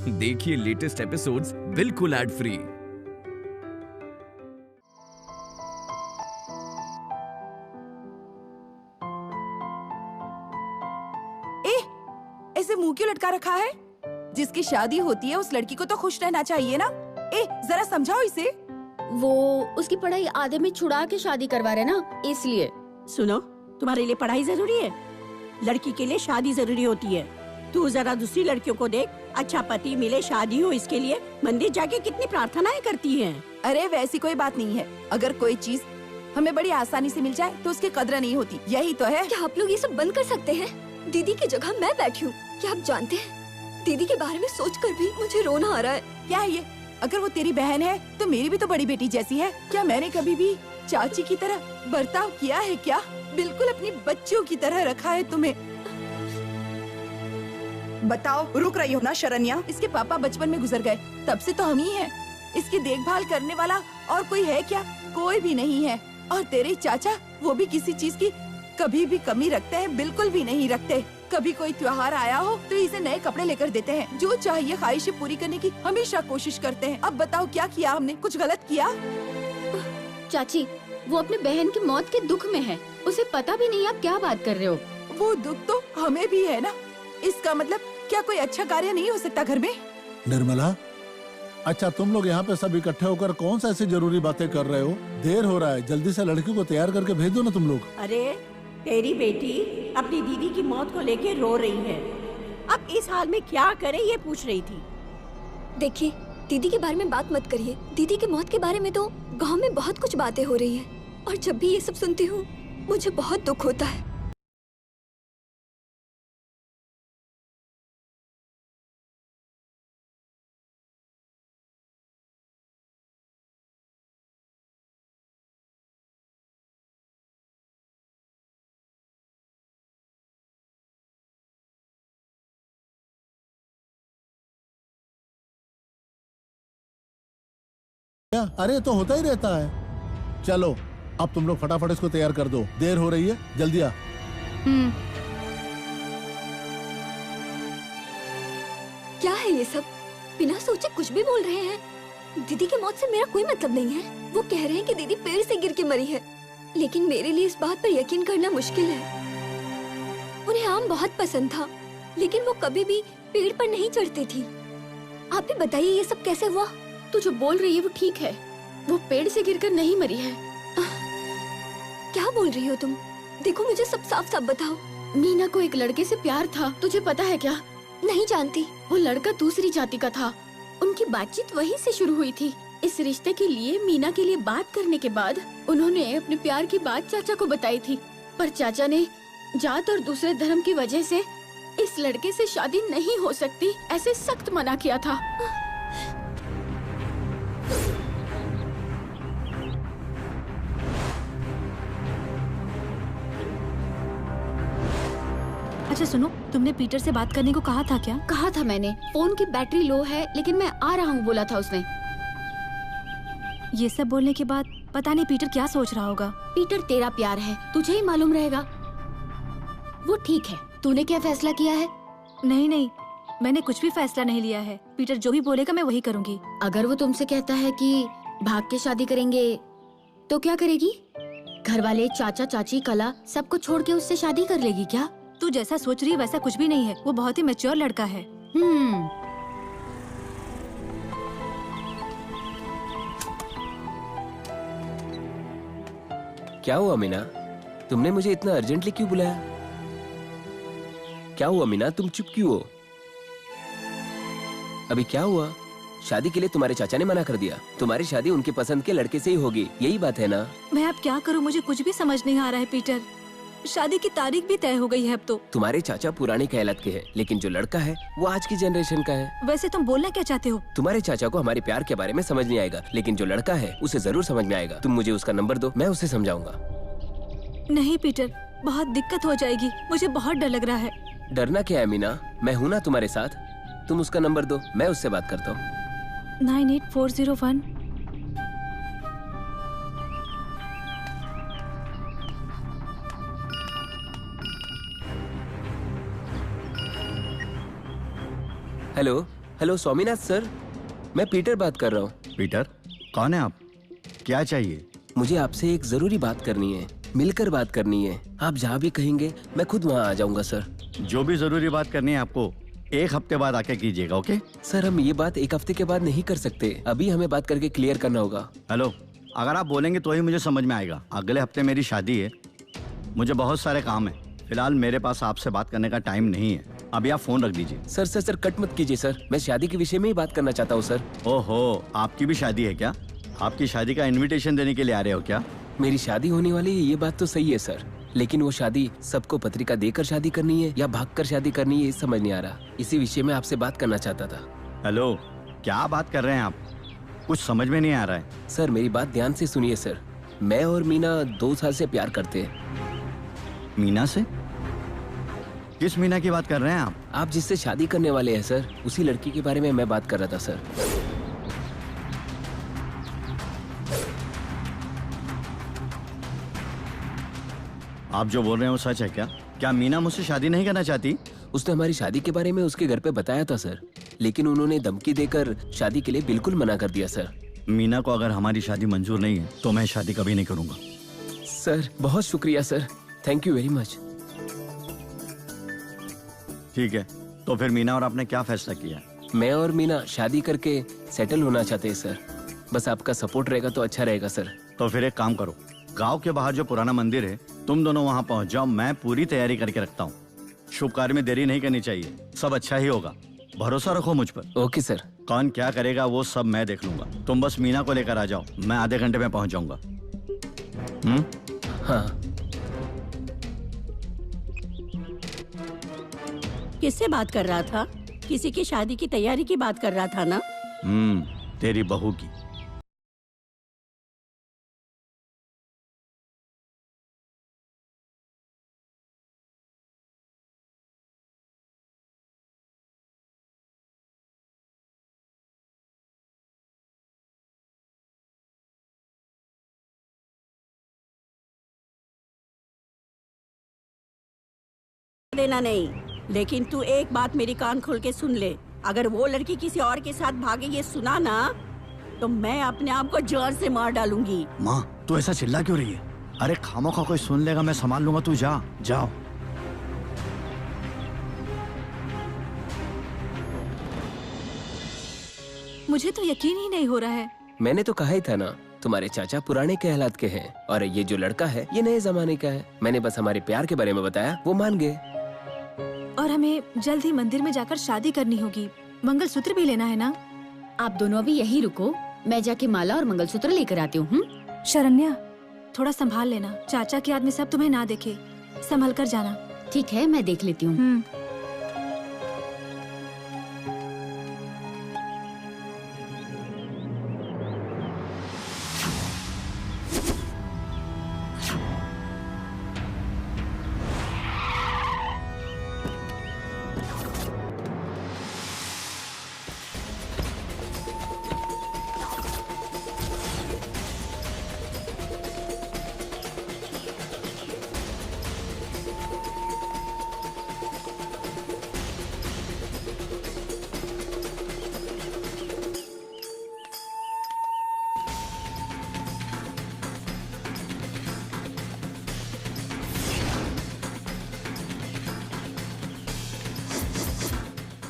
देखिए latest episodes बिल्कुल ad free. ऐसे मुंह क्यों लटका रखा है? जिसकी शादी होती है उस लड़की को तो खुश रहना चाहिए ना। जरा समझाओ इसे। वो उसकी पढ़ाई आधे में छुड़ा के शादी करवा रहे ना, इसलिए। सुनो, तुम्हारे लिए पढ़ाई जरूरी है, लड़की के लिए शादी जरूरी होती है। तू जरा दूसरी लड़कियों को देख, अच्छा पति मिले, शादी हो, इसके लिए मंदिर जाके कितनी प्रार्थनाएं करती हैं। अरे वैसी कोई बात नहीं है। अगर कोई चीज हमें बड़ी आसानी से मिल जाए तो उसकी कदर नहीं होती, यही तो है। क्या आप लोग ये सब बंद कर सकते हैं? दीदी की जगह मैं बैठी हूँ। क्या आप जानते हैं, दीदी के बारे में सोचकर भी मुझे रोना आ रहा है। क्या है ये? अगर वो तेरी बहन है तो मेरी भी तो बड़ी बेटी जैसी है। क्या मैंने कभी भी चाची की तरह बर्ताव किया है क्या? बिल्कुल अपनी बच्चियों की तरह रखा है तुम्हें। बताओ, रुक रही हो ना शरण्या? इसके पापा बचपन में गुजर गए, तब से तो हम ही हैं। इसकी देखभाल करने वाला और कोई है क्या? कोई भी नहीं है। और तेरे चाचा, वो भी किसी चीज की कभी भी कमी रखते हैं? बिल्कुल भी नहीं रखते। कभी कोई त्योहार आया हो तो इसे नए कपड़े लेकर देते हैं। जो चाहिए ख्वाहिशें पूरी करने की हमेशा कोशिश करते हैं। अब बताओ क्या किया हमने? कुछ गलत किया? चाची, वो अपने बहन की मौत के दुख में है, उसे पता भी नहीं आप क्या बात कर रहे हो। वो दुख तो हमें भी है ना। इसका मतलब क्या कोई अच्छा कार्य नहीं हो सकता घर में? निर्मला, अच्छा तुम लोग यहाँ पे सब इकट्ठे होकर कौन सा ऐसी जरूरी बातें कर रहे हो? देर हो रहा है, जल्दी से लड़की को तैयार करके भेज दो ना तुम लोग। अरे तेरी बेटी अपनी दीदी की मौत को लेके रो रही है, अब इस हाल में क्या करे ये पूछ रही थी। देखिए, दीदी के बारे में बात मत करिए। दीदी की मौत के बारे में तो गांव में बहुत कुछ बातें हो रही हैं, और जब भी ये सब सुनती हूँ मुझे बहुत दुख होता है। क्या? अरे तो होता ही रहता है। चलो अब तुम लोग फटाफट इसको तैयार कर दो, देर हो रही है, जल्दी आ। क्या है ये सब? बिना सोचे कुछ भी बोल रहे हैं। दीदी की मौत से मेरा कोई मतलब नहीं है। वो कह रहे हैं कि दीदी पेड़ से गिर के मरी है, लेकिन मेरे लिए इस बात पर यकीन करना मुश्किल है। उन्हें आम बहुत पसंद था, लेकिन वो कभी भी पेड़ पर नहीं चढ़ती थी। आप भी बताइए ये सब कैसे हुआ? तू जो बोल रही है वो ठीक है, वो पेड़ से गिरकर नहीं मरी है। क्या बोल रही हो तुम? देखो, मुझे सब साफ साफ बताओ। मीना को एक लड़के से प्यार था, तुझे पता है क्या? नहीं जानती। वो लड़का दूसरी जाति का था, उनकी बातचीत वहीं से शुरू हुई थी। इस रिश्ते के लिए मीना के लिए बात करने के बाद उन्होंने अपने प्यार की बात चाचा को बताई थी, पर चाचा ने जात और दूसरे धर्म की वजह से इस लड़के से शादी नहीं हो सकती ऐसे सख्त मना किया था। अच्छा सुनो, तुमने पीटर से बात करने को कहा था क्या? कहा था मैंने, फोन की बैटरी लो है लेकिन मैं आ रहा हूँ बोला था उसने। ये सब बोलने के बाद पता नहीं पीटर क्या सोच रहा होगा। पीटर तेरा प्यार है, तुझे ही मालूम रहेगा। वो ठीक है, तूने क्या फैसला किया है? नहीं नहीं, मैंने कुछ भी फैसला नहीं लिया है। पीटर जो भी बोलेगा मैं वही करूँगी। अगर वो तुमसे कहता है कि भाग के शादी करेंगे तो क्या करेगी? घर वाले, चाचा चाची, कला सबको छोड़ के उससे शादी कर लेगी क्या? तू जैसा सोच रही है वैसा कुछ भी नहीं है। वो बहुत ही मैच्योर लड़का है। क्या हुआ मीना, तुमने मुझे इतना अर्जेंटली क्यों बुलाया? क्या हुआ मीना, तुम चुप क्यों हो? अभी क्या हुआ? शादी के लिए तुम्हारे चाचा ने मना कर दिया। तुम्हारी शादी उनके पसंद के लड़के से ही होगी, यही बात है ना? मैं अब क्या करूं, मुझे कुछ भी समझ नहीं आ रहा है पीटर। शादी की तारीख भी तय हो गई है अब तो। तुम्हारे चाचा पुरानी कहलत के हैं, लेकिन जो लड़का है वो आज की जनरेशन का है। वैसे तुम बोलना क्या चाहते हो? तुम्हारे चाचा को हमारे प्यार के बारे में समझ नहीं आएगा, लेकिन जो लड़का है उसे जरूर समझ में आएगा। तुम मुझे उसका नंबर दो, मैं उसे समझाऊंगा। नहीं पीटर, बहुत दिक्कत हो जाएगी, मुझे बहुत डर लग रहा है। डरना क्या है मीना, मैं हूँ ना तुम्हारे साथ। तुम उसका नंबर दो, मैं उससे बात करता हूँ। 98401। हेलो, हेलो स्वामीनाथ सर, मैं पीटर बात कर रहा हूँ। पीटर, कौन है आप? क्या चाहिए? मुझे आपसे एक जरूरी बात करनी है, मिलकर बात करनी है। आप जहाँ भी कहेंगे मैं खुद वहाँ आ जाऊंगा सर। जो भी जरूरी बात करनी है आपको 1 हफ्ते बाद आके कीजिएगा, ओके? सर हम ये बात 1 हफ्ते के बाद नहीं कर सकते, अभी हमें बात करके क्लियर करना होगा। हेलो, अगर आप बोलेंगे तो ही मुझे समझ में आएगा। अगले हफ्ते मेरी शादी है, मुझे बहुत सारे काम है। फिलहाल मेरे पास आपसे बात करने का टाइम नहीं है। अभी आप फोन रख दीजिए। सर सर सर कट मत कीजिए सर, मैं शादी के विषय में ही बात करना चाहता हूँ सर। ओहो, आपकी भी शादी है क्या? आपकी शादी का इनविटेशन देने के लिए आ रहे हो क्या? मेरी शादी होने वाली है, ये बात तो सही है सर, लेकिन वो शादी सबको पत्रिका देकर शादी करनी है या भागकर शादी करनी है, ये समझ नहीं आ रहा। इसी विषय में आपसे बात करना चाहता था। हेलो, क्या बात कर रहे हैं आप? कुछ समझ में नहीं आ रहा है। सर मेरी बात ध्यान से सुनिए सर, मैं और मीना 2 साल से प्यार करते हैं। मीना से? किस मीना की बात कर रहे हैं आप? आप जिससे शादी करने वाले हैं सर, उसी लड़की के बारे में मैं बात कर रहा था सर। आप जो बोल रहे हैं वो सच है क्या? क्या मीना मुझसे शादी नहीं करना चाहती? उसने हमारी शादी के बारे में उसके घर पे बताया था सर, लेकिन उन्होंने धमकी देकर शादी के लिए बिल्कुल मना कर दिया सर। मीना को अगर हमारी शादी मंजूर नहीं है तो मैं शादी कभी नहीं करूंगा। सर बहुत शुक्रिया sir, thank you very much. ठीक है, तो फिर मीना और आपने क्या फैसला किया? मैं और मीना शादी करके सेटल होना चाहते हैं सर, बस आपका सपोर्ट रहेगा तो अच्छा रहेगा सर। तो फिर एक काम करो, गांव के बाहर जो पुराना मंदिर है तुम दोनों वहां पहुंच जाओ, मैं पूरी तैयारी करके रखता हूँ। शुभ कार्य में देरी नहीं करनी चाहिए, सब अच्छा ही होगा, भरोसा रखो मुझ पर। Okay sir. कौन क्या करेगा वो सब मैं देख लूंगा, तुम बस मीना को लेकर आ जाओ, मैं आधे घंटे में पहुंच जाऊंगा। हाँ। किससे बात कर रहा था? किसी की शादी की तैयारी की बात कर रहा था ना? तेरी बहू की। देना नहीं, लेकिन तू एक बात मेरी कान खोल के सुन ले, अगर वो लड़की किसी और के साथ भागे ये सुना ना तो मैं अपने आप को जान से मार डालूंगी। माँ, तू ऐसा चिल्ला क्यों रही है? अरे खामोखा कोई सुन लेगा, मैं संभाल लूंगा, तू जा। जाओ। मुझे तो यकीन ही नहीं हो रहा है। मैंने तो कहा ही था ना, तुम्हारे चाचा पुराने के हालात के हैं और ये जो लड़का है ये नए जमाने का है। मैंने बस हमारे प्यार के बारे में बताया, वो मान गए। और हमें जल्द ही मंदिर में जाकर शादी करनी होगी, मंगलसूत्र भी लेना है ना? आप दोनों अभी यही रुको, मैं जाके माला और मंगलसूत्र लेकर आती हूँ। शरण्या, थोड़ा संभाल लेना, चाचा के आदमी सब तुम्हें ना देखे, संभल कर जाना। ठीक है, मैं देख लेती हूँ।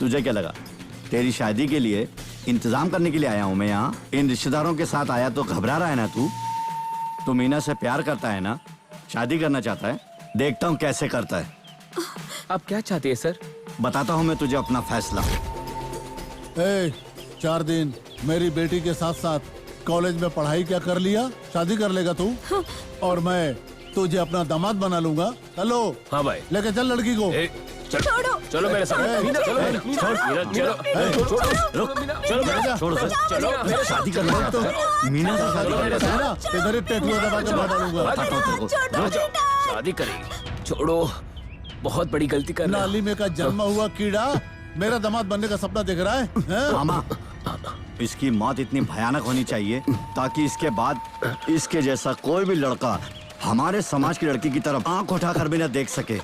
तुझे क्या लगा तेरी शादी के लिए इंतजाम करने के लिए आया हूँ मैं यहाँ? इन रिश्तेदारों के साथ आया तो घबरा रहा है ना तू मीना से प्यार करता है ना, शादी करना चाहता है, देखता हूँ कैसे करता है। आप क्या चाहते हैं सर? बताता हूँ मैं तुझे अपना फैसला। 4 दिन मेरी बेटी के साथ साथ कॉलेज में पढ़ाई क्या कर लिया, शादी कर लेगा तू? और मैं तुझे अपना दामाद बना लूंगा। हेलो। हाँ भाई। लेके चल लड़की को। चलो, चलो मेरे साथ। चलो शादी करना चाहता है, मीना से शादी करना चाहता है। इधर ही टेटुआ दबा के मार डालूंगा। शादी करेगी? छोड़ो, बहुत बड़ी गलती कर रहे हो। नाली में का जन्मा हुआ कीड़ा मेरा दामाद बनने का सपना देख रहा है? मामा, इसकी मौत इतनी भयानक होनी चाहिए ताकि इसके बाद इसके जैसा कोई भी लड़का हमारे समाज की लड़की की तरफ आंख उठाकर भी न देख सके।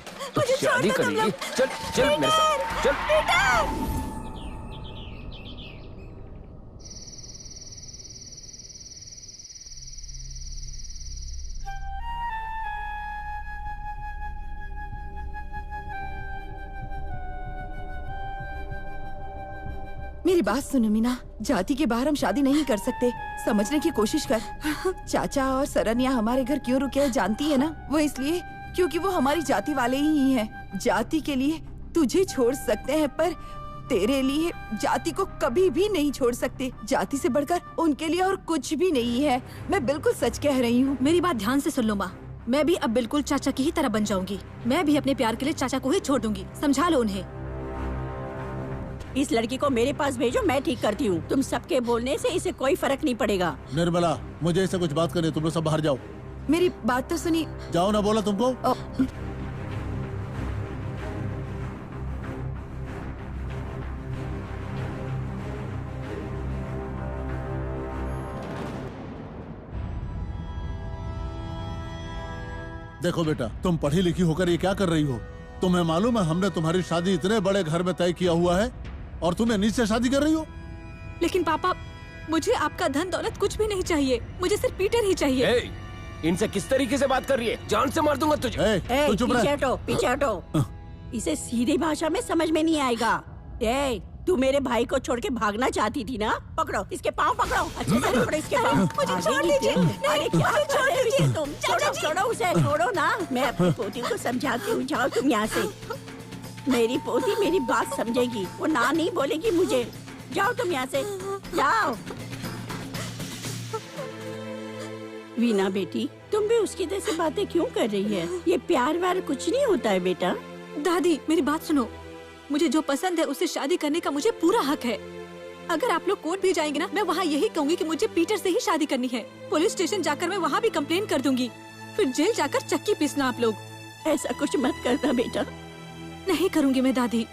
शादी करेगी? चल चल मेरे साथ, चल। मेरी बात सुनो मीना, जाति के बाहर हम शादी नहीं कर सकते, समझने की कोशिश कर। चाचा और सरन्या हमारे घर क्यों रुके हैं जानती है ना? वो इसलिए क्योंकि वो हमारी जाति वाले ही हैं। जाति के लिए तुझे छोड़ सकते हैं पर तेरे लिए जाति को कभी भी नहीं छोड़ सकते। जाति से बढ़कर उनके लिए और कुछ भी नहीं है। मैं बिल्कुल सच कह रही हूँ। मेरी बात ध्यान से सुन लो माँ, मैं भी अब बिल्कुल चाचा की ही तरह बन जाऊंगी। मैं भी अपने प्यार के लिए चाचा को ही छोड़ दूंगी, समझा लो उन्हें। इस लड़की को मेरे पास भेजो, मैं ठीक करती हूँ। तुम सबके बोलने से इसे कोई फर्क नहीं पड़ेगा। निर्मला, मुझे इससे कुछ बात करनी है, तुम लोग सब बाहर जाओ। मेरी बात तो सुनी। जाओ ना, बोला तुमको। देखो बेटा, तुम पढ़ी लिखी होकर ये क्या कर रही हो? तुम्हें मालूम है हमने तुम्हारी शादी इतने बड़े घर में तय किया हुआ है और तुम्हें नीचे शादी कर रही हो? लेकिन पापा, मुझे आपका धन दौलत कुछ भी नहीं चाहिए, मुझे सिर्फ पीटर ही चाहिए। इनसे किस तरीके से बात कर रही है? जान से मार दूंगा तुझे। तू चुप रह। पीछे हटो, पीछे हटो। इसे सीधी भाषा में समझ में नहीं आएगा। तू मेरे भाई को छोड़ के भागना चाहती थी ना? पकड़ो इसके पाँव, पकड़ो अच्छे से पकड़ो इसके पाँव। मुझे छोड़ दीजिए। अरे क्या छोड़ दीजिए तुम? छोड़ो उसे, छोड़ो ना। मैं अपनी पोती को समझाती हूँ, जाओ तुम यहाँ से। मेरी पोती मेरी बात समझेगी, वो ना नहीं बोलेगी मुझे। जाओ तुम यहाँ से, जाओ। वीना बेटी, तुम भी उसकी तरह से बातें क्यों कर रही है? ये प्यार व्यार कुछ नहीं होता है बेटा। दादी मेरी बात सुनो, मुझे जो पसंद है उससे शादी करने का मुझे पूरा हक है। अगर आप लोग कोर्ट भी जाएंगे ना, मैं वहाँ यही कहूँगी कि मुझे पीटर से ही शादी करनी है। पुलिस स्टेशन जाकर मैं वहाँ भी कंप्लेन कर दूंगी, फिर जेल जाकर चक्की पीसना आप लोग। ऐसा कुछ मत करना बेटा। नहीं करूँगी मैं दादी,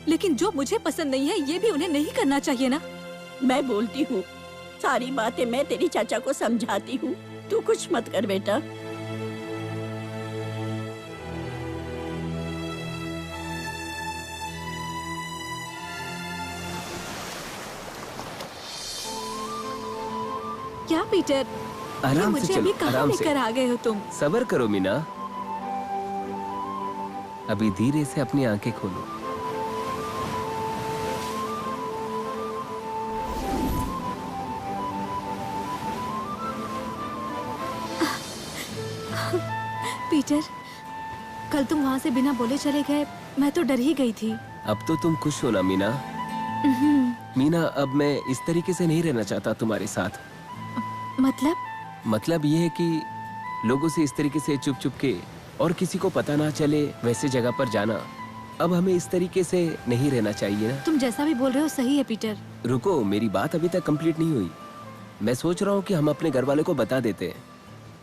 लेकिन जो मुझे पसंद नहीं है ये भी उन्हें नहीं करना चाहिए ना। मैं बोलती हूँ, सारी बातें मैं तेरी चाचा को समझाती हूँ, तू कुछ मत कर बेटा। क्या पीटर, आराम मुझे से अभी चलो, कहाँ आराम से। लेकर आ गए हो तुम? सब्र करो मीना, अभी धीरे से अपनी आंखें खोलो। पीटर, कल तुम वहाँ से बिना बोले चले गए, मैं तो डर ही गई थी। अब तो तुम खुश हो ना मीना? मीना, अब मैं इस तरीके से नहीं रहना चाहता तुम्हारे साथ। मतलब ये है कि लोगों से इस तरीके से चुप चुप के और किसी को पता ना चले वैसे जगह पर जाना, अब हमें इस तरीके से नहीं रहना चाहिए ना। तुम जैसा भी बोल रहे हो सही है पीटर। रुको, मेरी बात अभी तक कंप्लीट नहीं हुई। मैं सोच रहा हूँ कि हम अपने घर वाले को बता देते हैं,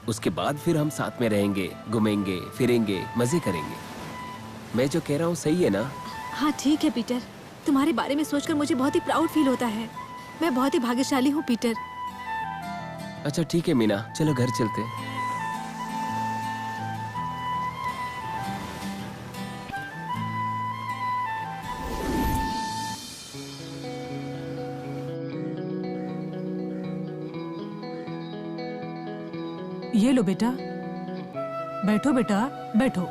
उसके बाद फिर हम साथ में रहेंगे, घूमेंगे फिरेंगे, मजे करेंगे। मैं जो कह रहा हूँ सही है ना? हाँ ठीक है पीटर, तुम्हारे बारे में सोचकर मुझे बहुत ही प्राउड फील होता है। मैं बहुत ही भाग्यशाली हूँ पीटर। अच्छा ठीक है मीना, चलो घर चलते। ये लो बेटा, बैठो बेटा, बैठो,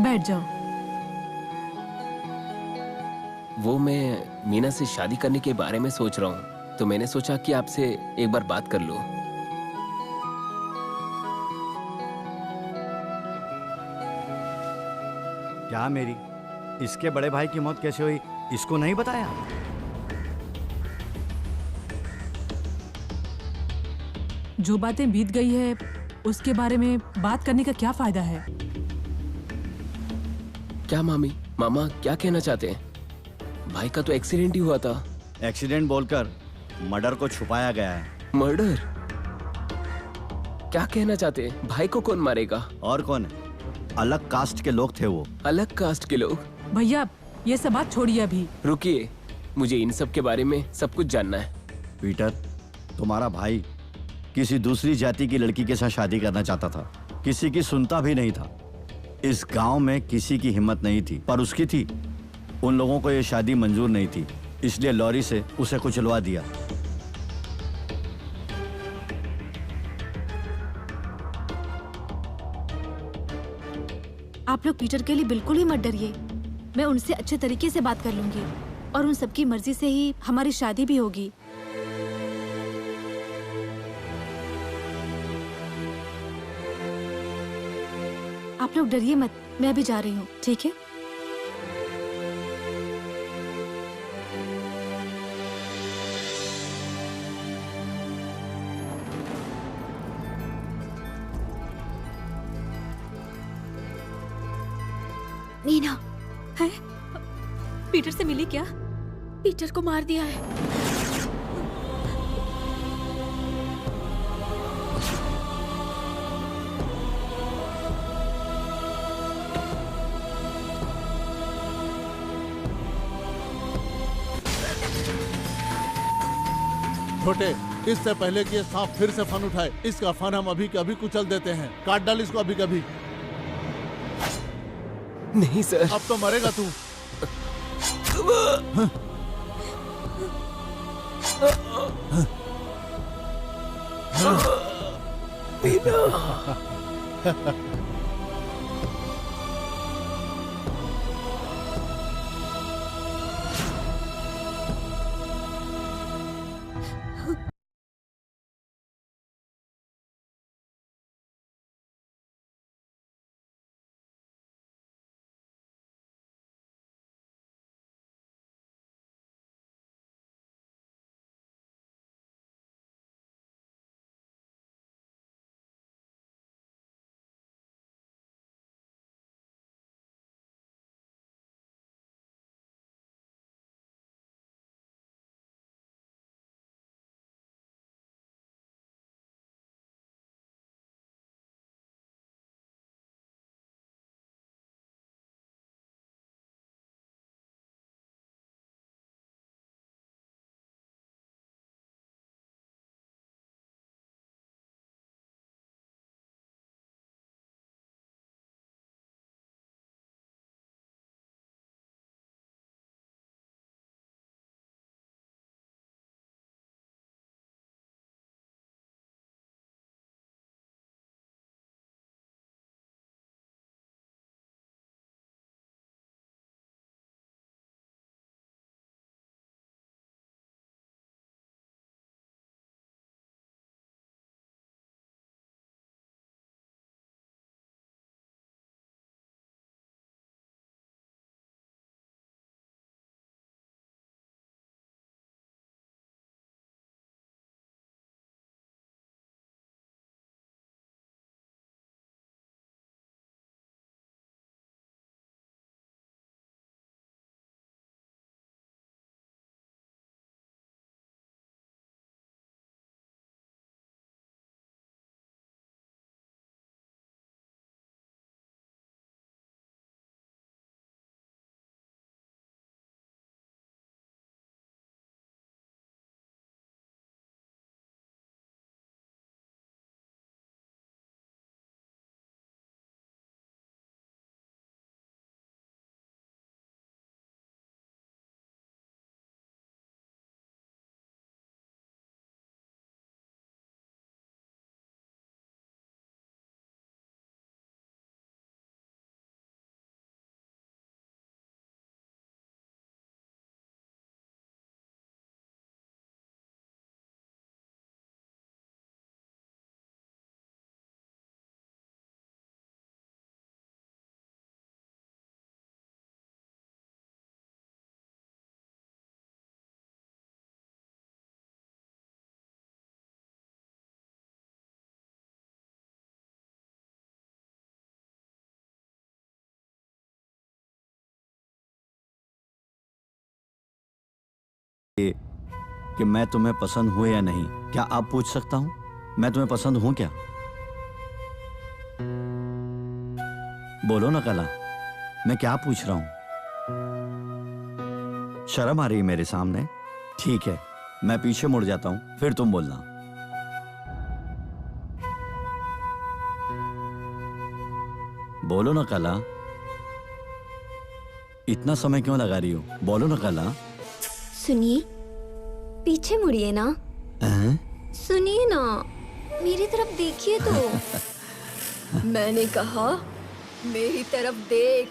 बैठ जाओ। वो मैं मीना से शादी करने के बारे में सोच रहा हूँ, तो मैंने सोचा कि आपसे एक बार बात कर लूं। क्या मेरी इसके बड़े भाई की मौत कैसे हुई, इसको नहीं बताया? जो बातें बीत गई है उसके बारे में बात करने का क्या फायदा है? क्या मामा क्या कहना चाहते हैं? भाई का तो एक्सीडेंट ही हुआ था। एक्सीडेंट बोलकर मर्डर को छुपाया गया है। मर्डर? क्या कहना चाहते हैं? भाई को कौन मारेगा? और कौन है? अलग कास्ट के लोग थे वो। अलग कास्ट के लोग? भैया ये सब बात छोड़िए अभी। रुकिए, मुझे इन सब के बारे में सब कुछ जानना है। पीटर, तुम्हारा भाई किसी दूसरी जाति की लड़की के साथ शादी करना चाहता था, किसी की सुनता भी नहीं था। इस गांव में किसी की हिम्मत नहीं थी, पर उसकी थी। उन लोगों को ये शादी मंजूर नहीं थी, इसलिए लॉरी से उसे कुचलवा दिया। आप लोग पीटर के लिए बिल्कुल ही मत डरिए, मैं उनसे अच्छे तरीके से बात कर लूंगी। और उन सबकी मर्जी से ही हमारी शादी भी होगी। आप लोग डरिए मत, मैं भी जा रही हूँ, ठीक है? मीना, है? पीटर से मिली क्या? पीटर को मार दिया है। छोटे, इससे पहले कि ये सांप फिर से फन उठाए, इसका फन हम अभी के अभी कुचल देते हैं। काट डाल इसको अभी कभी। नहीं सर। अब तो मरेगा तू। कि मैं तुम्हें पसंद हूं या नहीं, क्या आप पूछ सकता हूं? मैं तुम्हें पसंद हूं क्या? बोलो ना कला, मैं क्या पूछ रहा हूं? शर्म आ रही है मेरे सामने? ठीक है, मैं पीछे मुड़ जाता हूं, फिर तुम बोलना। बोलो ना कला, इतना समय क्यों लगा रही हो? बोलो ना कला। सुनिए, पीछे मुड़िए ना। सुनिए ना, मेरी तरफ देखिए तो। मैंने कहा मेरी तरफ देख।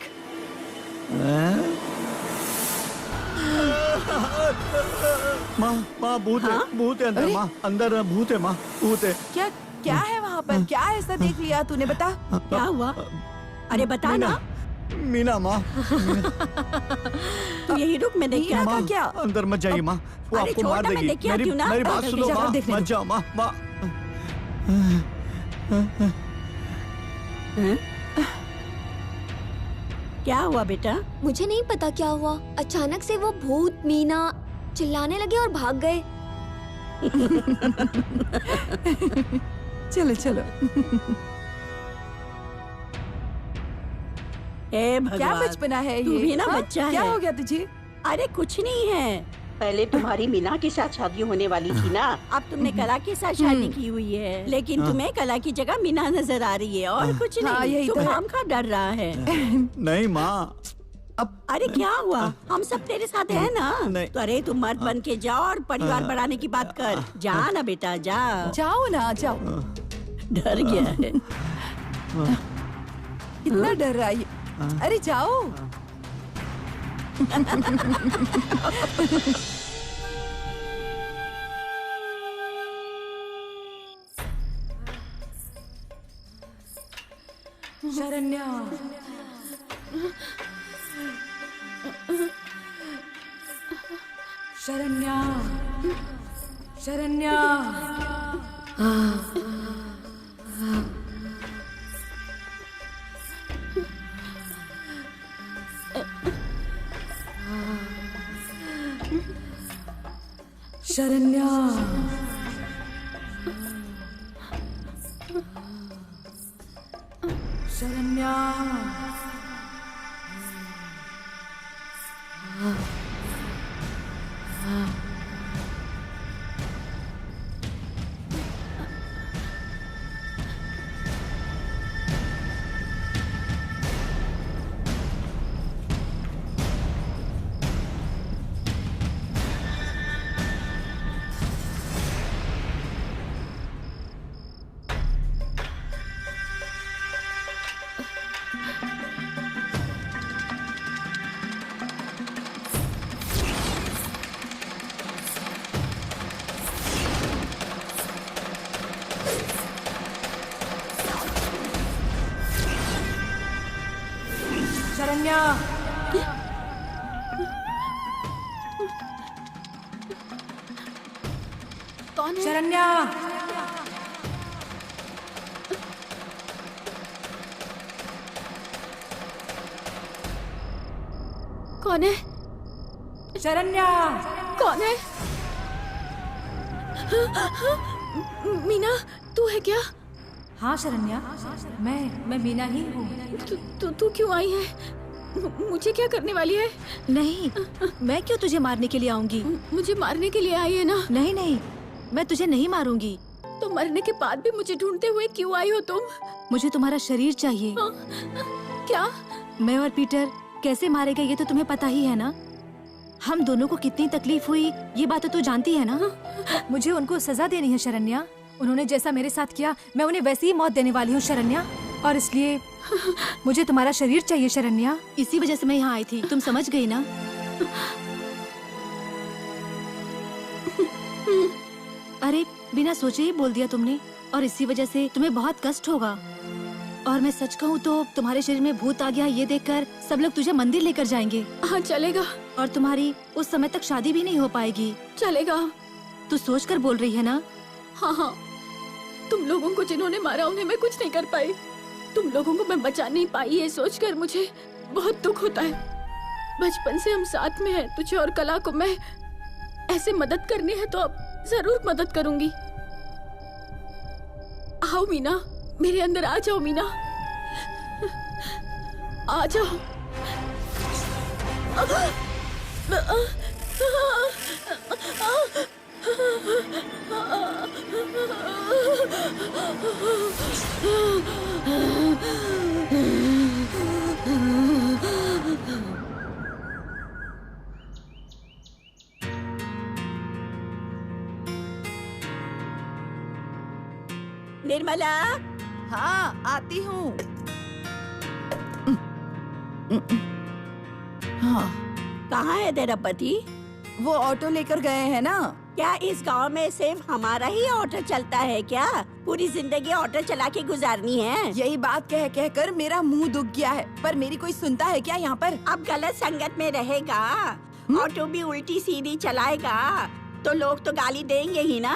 माँ माँ भूत है, भूत है अंदर। अरे? माँ अंदर भूत है, माँ भूत है। क्या क्या है वहाँ पर? क्या ऐसा देख लिया तूने? बता। क्या हुआ? अरे बता ना। मीना माँ, तू यही रुक, मैं देख के मीना आता का क्या? अंदर मत जाइए माँ, वो अरे आपको छोड़ मार ना, मैं देगी। देख के आती हूँ ना। मेरी बात चल, सुनो जाकर माँ, देखने मत दो। जाओ माँ, माँ। क्या हुआ बेटा? मुझे नहीं पता क्या हुआ, अचानक से वो भूत मीना चिल्लाने लगे और भाग गए। चलो चलो। हे भगवान, क्या बचपना है तू ये? भी ना हाँ? बच्चा क्या है। हो गया तुझे? अरे कुछ नहीं है। पहले तुम्हारी मीना के साथ शादी होने वाली थी ना, अब तुमने कला के साथ शादी की हुई है, लेकिन तुम्हें कला की जगह मीना नजर आ रही है और कुछ हाँ, नहीं। यही तू तो है। खाम खा डर रहा है। नहीं माँ, अरे क्या हुआ? हम सब तेरे साथ है ना। नहीं। तो अरे तुम मर्द बन के जाओ और परिवार बढ़ाने की बात कर। जा ना बेटा, जा। जाओ ना, जाओ। डर गया है। कितना डर रहा है ये? अरे जाओ। शरण्या, शरण्या, शरण्या। शरण्या, शरण्या। शरण्या, कौन है? शरण्या। कौन है? शरण्या। कौन है? मीना, तू है क्या? हाँ शरण्या, मैं मीना ही हूँ। तू क्यों आई है? मुझे क्या करने वाली है? नहीं, मैं क्यों तुझे मारने के लिए आऊंगी? मुझे मारने के लिए आई है ना? नहीं नहीं, मैं तुझे नहीं मारूंगी। तो मरने के बाद भी मुझे ढूंढते हुए क्यों आई हो तुम? मुझे तुम्हारा शरीर चाहिए। हाँ, क्या? मैं और पीटर कैसे मारे गए ये तो तुम्हें पता ही है ना। हम दोनों को कितनी तकलीफ हुई ये बात तो तू जानती है ना। मुझे उनको सजा देनी है शरण्या। उन्होंने जैसा मेरे साथ किया मैं उन्हें वैसी ही मौत देने वाली हूँ शरण्या, और इसलिए मुझे तुम्हारा शरीर चाहिए शरण्या। इसी वजह से मैं यहाँ आई थी, तुम समझ गई ना। अरे बिना सोचे ही बोल दिया तुमने, और इसी वजह से तुम्हें बहुत कष्ट होगा। और मैं सच कहूँ तो तुम्हारे शरीर में भूत आ गया ये देखकर सब लोग तुझे मंदिर लेकर जाएंगे। हाँ चलेगा। और तुम्हारी उस समय तक शादी भी नहीं हो पाएगी। चलेगा। तू सोच कर बोल रही है ना। हाँ हाँ, तुम लोगों को जिन्होंने मारा उन्हें मैं कुछ नहीं कर पाई, तुम लोगों को मैं बचा नहीं पाई, ये सोचकर मुझे बहुत दुख होता है। बचपन से हम साथ में हैं, तुझे और कला को मैं ऐसे मदद करनी है तो अब जरूर मदद करूंगी। आओ मीना, मेरे अंदर आ जाओ मीना, आ जाओ। निर्मला, हाँ आती हूँ। हाँ, कहाँ है तेरा पति? वो ऑटो लेकर गए हैं ना। क्या इस गांव में सिर्फ हमारा ही ऑटो चलता है क्या? पूरी जिंदगी ऑटो चला के गुजारनी है? यही बात कह कह कर मेरा मुंह दुख गया है, पर मेरी कोई सुनता है क्या यहाँ पर? अब गलत संगत में रहेगा, ऑटो भी उल्टी सीधी चलाएगा तो लोग तो गाली देंगे ही ना।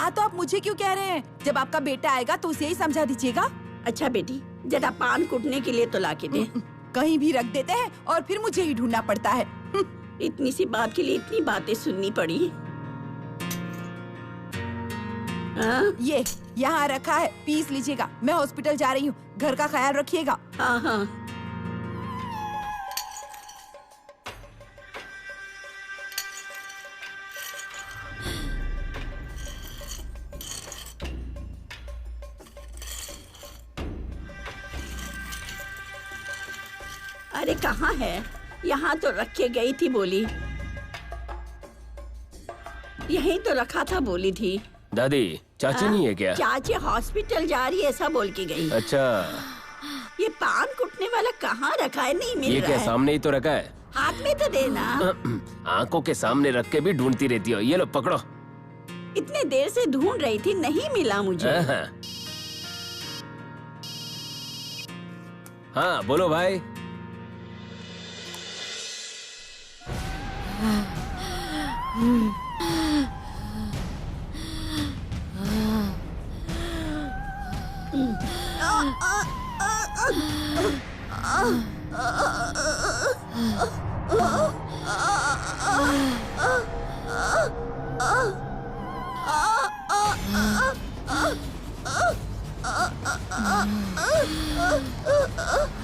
तो आप मुझे क्यों कह रहे हैं? जब आपका बेटा आएगा तो उसे ही समझा दीजिएगा। अच्छा बेटी, जरा पान कुटने के लिए तो ला के दे। कहीं भी रख देते हैं और फिर मुझे ही ढूंढना पड़ता है। इतनी सी बात के लिए इतनी बातें सुननी पड़ी। ये यहाँ रखा है, पीस लीजिएगा। मैं हॉस्पिटल जा रही हूँ, घर का ख्याल रखिएगा। हाँ हाँ। अरे कहाँ है? यहाँ तो रख के गई थी बोली। यहीं तो रखा था बोली थी। दादी, चाची नहीं है क्या? चाची हॉस्पिटल जा रही है ऐसा बोल के गई। अच्छा। ये पान कुटने वाला कहाँ रखा है? नहीं मिल ये रहा क्या है। सामने ही तो रखा है? हाथ में तो देना। आंखों के सामने रख के भी ढूंढती रहती हो। ये लो पकड़ो। इतने देर से ढूंढ रही थी, नहीं मिला मुझे। हाँ बोलो भाई।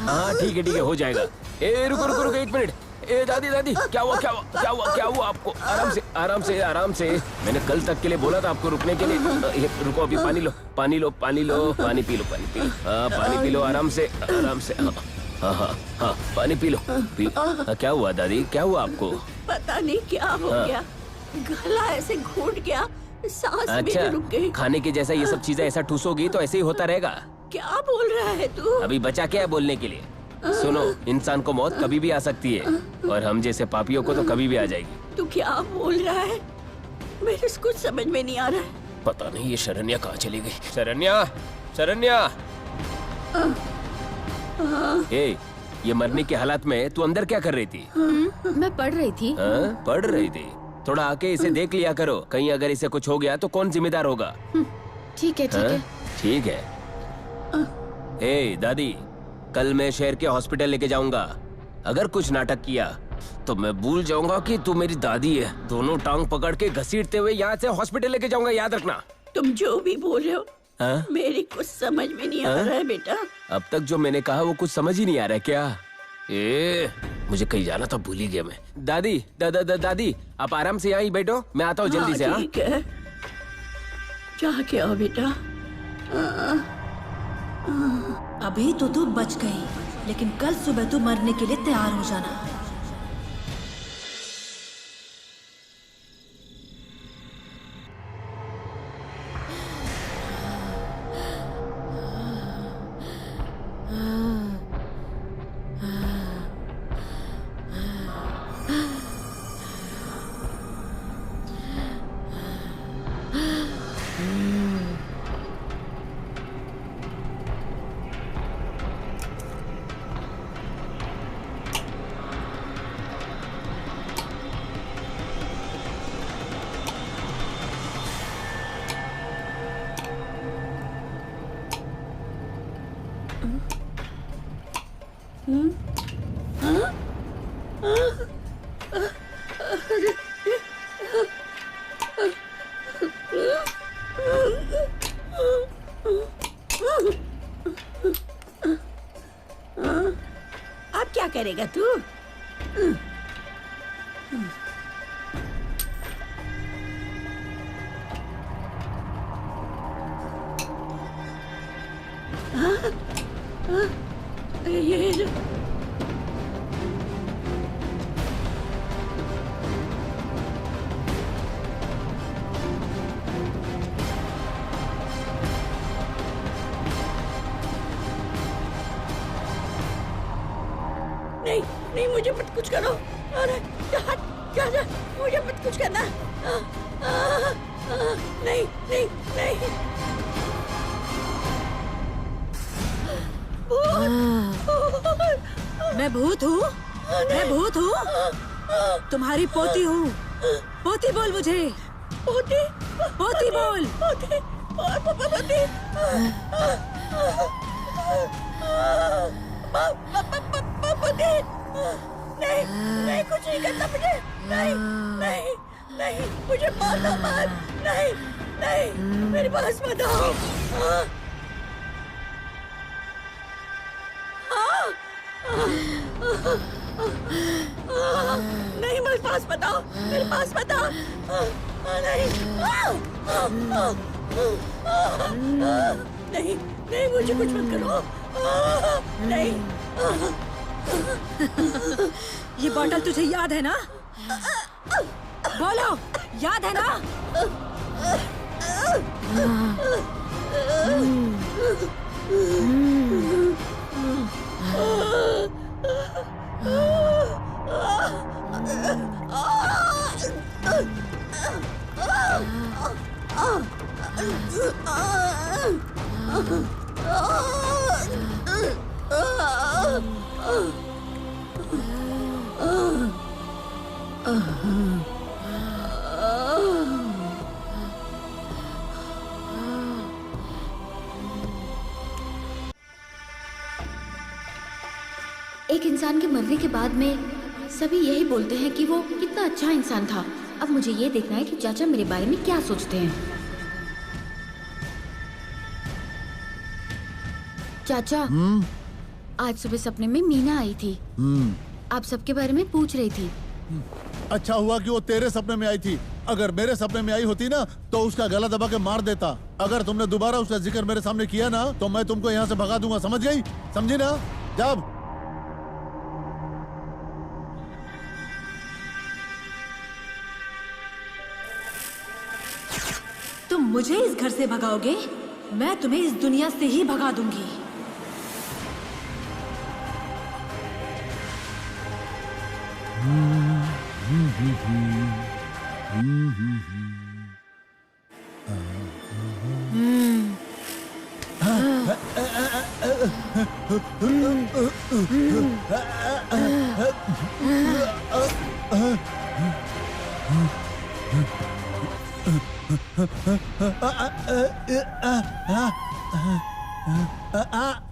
हाँ ठीक है हो जाएगा। ए रुको रुको रुको 1 मिनट। ए दादी दादी, क्या हुआ क्या हुआ क्या हुआ क्या हुआ आपको? आराम से आराम से आराम से। मैंने कल तक के लिए बोला था आपको रुकने के लिए। रुको अभी पानी लो पानी लो पानी लो, पानी पी लो पानी पी लो। हाँ पानी पी लो आराम से आराम से। हाँ पानी पी लो पी लो। क्या हुआ दादी, क्या हुआ आपको? पता नहीं क्या हो गया, गला ऐसे घुट गया, सांस अच्छा, भी रुक गई। खाने के जैसा ये सब चीजें ऐसा ठूसोगी तो ऐसे ही होता रहेगा। क्या बोल रहा है तू? अभी बचा क्या है बोलने के लिए? सुनो, इंसान को मौत कभी भी आ सकती है और हम जैसे पापियों को तो कभी भी आ जाएगी। तू क्या बोल रहा है? मेरे कुछ समझ में नहीं आ रहा है। पता नहीं ये शरण्या कहाँ चली गई। शरण्या शरण्या। ए, ये मरने के हालात में तू अंदर क्या कर रही थी? मैं पढ़ रही थी। पढ़ रही थी? थोड़ा आके इसे देख लिया करो, कहीं अगर इसे कुछ हो गया तो कौन जिम्मेदार होगा? ठीक है ठीक है। ठीक है। ए दादी, कल मैं शहर के हॉस्पिटल लेके जाऊंगा। अगर कुछ नाटक किया तो मैं भूल जाऊंगा कि तू मेरी दादी है। दोनों टांग पकड़ के घसीटते हुए यहाँ से हॉस्पिटल लेके जाऊंगा, याद रखना। तुम जो भी बोल रहे हो मेरी कुछ समझ में नहीं आ रहा है बेटा। अब तक जो मैंने कहा वो कुछ समझ ही नहीं आ रहा है क्या? मुझे कहीं जाना था, भूल ही गया मैं। दादी दादी, आप आराम से यहाँ ही बैठो, मैं आता हूँ जल्दी से। ठीक है, क्या बेटा? अभी तो तू बच गई, लेकिन कल सुबह तू मरने के लिए तैयार हो जाना। अब क्या करेगा तू? ये नहीं, मुझे मत कुछ करो। अरे हट। चाचा मुझे मत कुछ करना। नहीं नहीं नहीं। मैं भूत हूँ, मैं भूत हूँ, तुम्हारी पोती हूँ। पोती बोल मुझे, पोती पोती बोल। पोती पोती पोती। नहीं नहीं कुछ नहीं करना मुझे। नहीं नहीं नहीं मुझे मारना मत। नहीं नहीं मेरे पास मत आओ। नहीं मेरे पास बताओ, मेरे पास बताओ। नहीं नहीं नहीं मुझे कुछ मत करो। नहीं। ये बॉटल तुझे याद है ना? बोलो, याद है ना? एक इंसान के मरने के बाद में सभी यही बोलते हैं कि वो कितना अच्छा इंसान था। अब मुझे ये देखना है कि चाचा मेरे बारे में क्या सोचते हैं। चाचा, आज सुबह सपने में मीना आई थी। आप सबके बारे में पूछ रही थी। अच्छा हुआ कि वो तेरे सपने में आई थी। अगर मेरे सपने में आई होती ना तो उसका गला दबा के मार देता। अगर तुमने दोबारा उसका जिक्र मेरे सामने किया ना तो मैं तुमको यहाँ से भगा दूंगा, समझ गई? समझी ना? जब तुम मुझे इस घर से भगाओगे, मैं तुम्हें इस दुनिया से ही भगा दूंगी।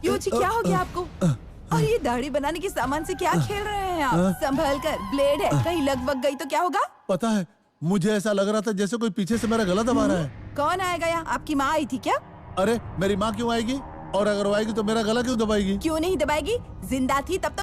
योजी क्या हो गया आपको? और ये दाढ़ी बनाने के सामान से क्या खेल रहे हैं आप? संभल कर, ब्लेड है, कहीं लग वग गई तो क्या होगा? पता है, मुझे ऐसा लग रहा था जैसे कोई पीछे से मेरा गला दबा रहा है। कौन आएगा यहाँ? आपकी माँ आई थी क्या? अरे मेरी माँ क्यों आएगी? और अगर वो आएगी तो मेरा गला क्यों दबाएगी? क्यों नहीं दबाएगी? जिंदा थी तब तो।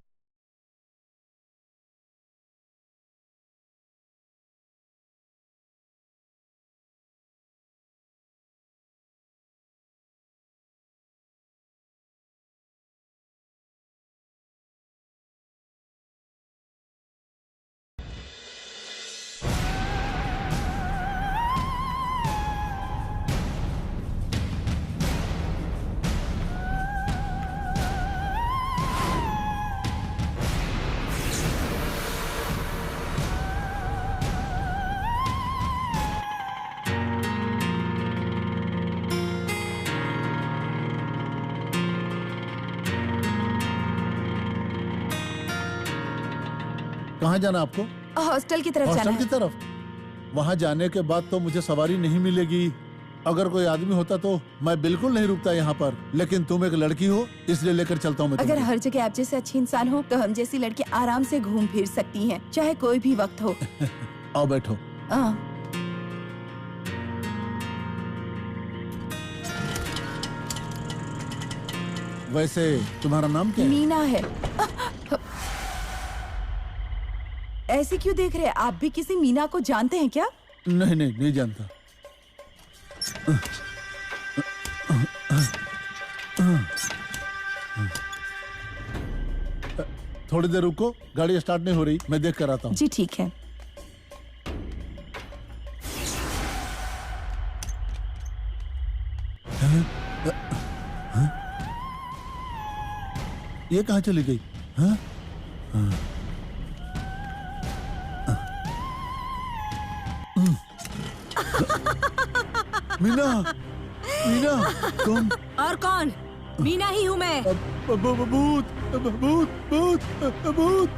कहाँ जाना आपको? हॉस्टल की तरफ जाना हॉस्टल है। की तरफ? वहाँ जाने के बाद तो मुझे सवारी नहीं मिलेगी। अगर कोई आदमी होता तो मैं बिल्कुल नहीं रुकता यहाँ पर, लेकिन तुम एक लड़की हो इसलिए लेकर चलता हूँ मैं अगर तुमको। हर जगह आप जैसे अच्छी इंसान हो तो हम जैसी लड़की आराम से घूम फिर सकती हैं, चाहे कोई भी वक्त हो। आओ बैठो। वैसे तुम्हारा नाम क्या है? मीना है। ऐसे क्यों देख रहे हैं? आप भी किसी मीना को जानते हैं क्या? नहीं नहीं नहीं जानता। थोड़ी देर रुको, गाड़ी स्टार्ट नहीं हो रही, मैं देख कर आता हूँ। जी ठीक है। ये कहाँ चली गई? हाँ? मीना, मीना, तुम? और कौन? मीना ही हूँ मैं। भूत, भूत, भूत, भूत।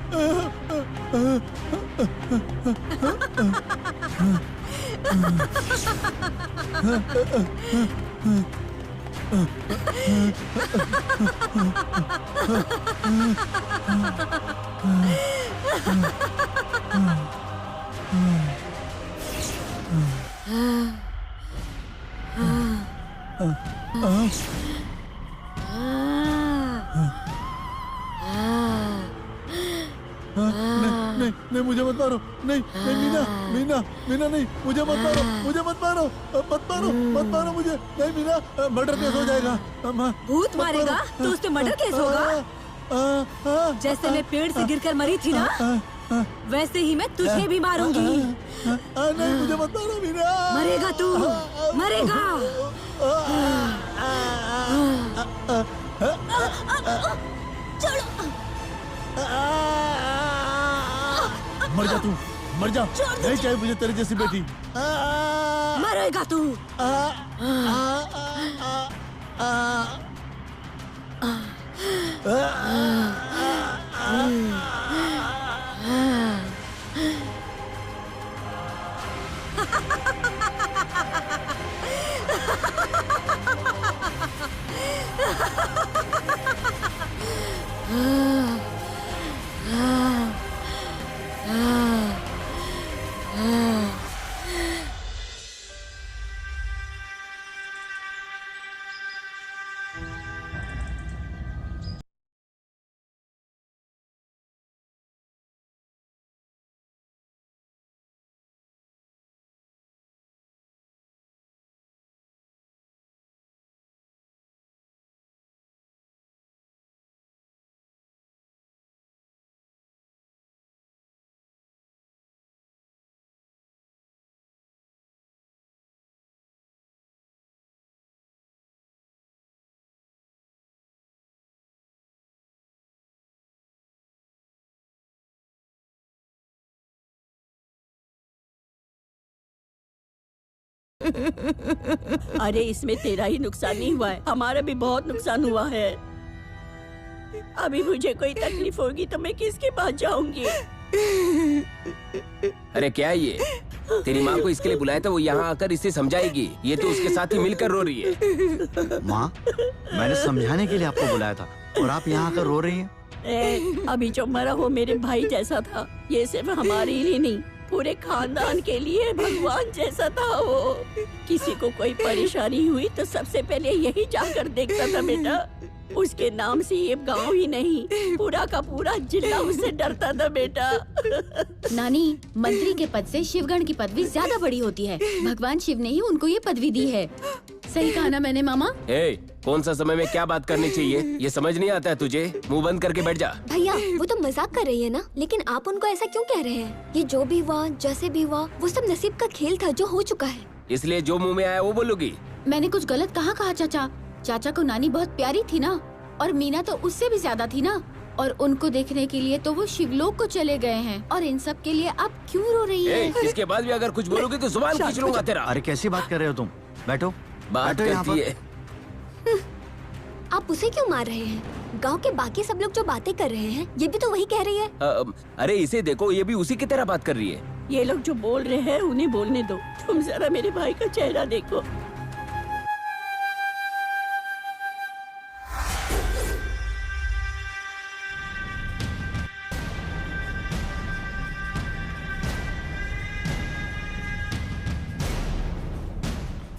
नहीं, नहीं, मुझे मत मारो। नहीं, नहीं, मीना, मीना, मीना, नहीं, मुझे मत मारो, मुझे मत मारो, मत मारो, मत मारो मुझे। नहीं मीना, मर्डर केस हो जाएगा। भूत मारेगा तो उस पे मर्डर केस होगा। जैसे मैं पेड़ से गिरकर मरी थी ना, वैसे ही मैं तुझे भी मारूंगी। नहीं, मुझे मत मारो मीना। मरेगा तू, मरेगा। मर जा तू, मर जा। नहीं चाहिए मुझे तेरी जैसी बेटी। मरेगा तू। अरे इसमें तेरा ही नुकसान नहीं हुआ है, हमारा भी बहुत नुकसान हुआ है। अभी मुझे कोई तकलीफ होगी तो मैं किसके पास जाऊंगी? अरे क्या है ये? तेरी माँ को इसके लिए बुलाया था, वो यहाँ आकर इसे समझाएगी। ये तो उसके साथ ही मिलकर रो रही है। माँ, मैंने समझाने के लिए आपको बुलाया था और आप यहाँ आकर रो रही हैं। अभी जो मरा वो मेरे भाई जैसा था। ये सिर्फ हमारे लिए नहीं, पूरे खानदान के लिए भगवान जैसा था वो। किसी को कोई परेशानी हुई तो सबसे पहले यही जाकर देखता था बेटा। उसके नाम से ये गांव ही नहीं, पूरा का पूरा जिला उससे डरता था बेटा। नानी, मंत्री के पद से शिवगण की पदवी ज्यादा बड़ी होती है। भगवान शिव ने ही उनको ये पदवी दी है। सही कहा ना मैंने मामा? कौन सा समय में क्या बात करनी चाहिए ये समझ नहीं आता है तुझे? मुंह बंद करके बैठ जा। भैया वो तो मजाक कर रही है ना, लेकिन आप उनको ऐसा क्यों कह रहे हैं? ये जो भी हुआ, जैसे भी हुआ, वो सब नसीब का खेल था जो हो चुका है। इसलिए जो मुंह में आया वो बोलोगी? मैंने कुछ गलत कहा चाचा? चाचा को नानी बहुत प्यारी थी ना, और मीना तो उससे भी ज्यादा थी ना। और उनको देखने के लिए तो वो शिवलोक को चले गए हैं, और इन सब के लिए आप क्यों रो रही हैं? इसके बाद भी अगर कुछ बोलोगी तो जुबान खींच लूंगा तेरा। अरे कैसी बात कर रहे हो तुम? बैठो, बात बैठो यहाँ करती पर। है। आप उसे क्यों मार रहे हैं? गांव के बाकी सब लोग जो बातें कर रहे हैं, ये भी तो वही कह रही है। अरे इसे देखो, ये भी उसी की तरह बात कर रही है। ये लोग जो बोल रहे हैं उन्हें बोलने दो। तुम जरा मेरे भाई का चेहरा देखो।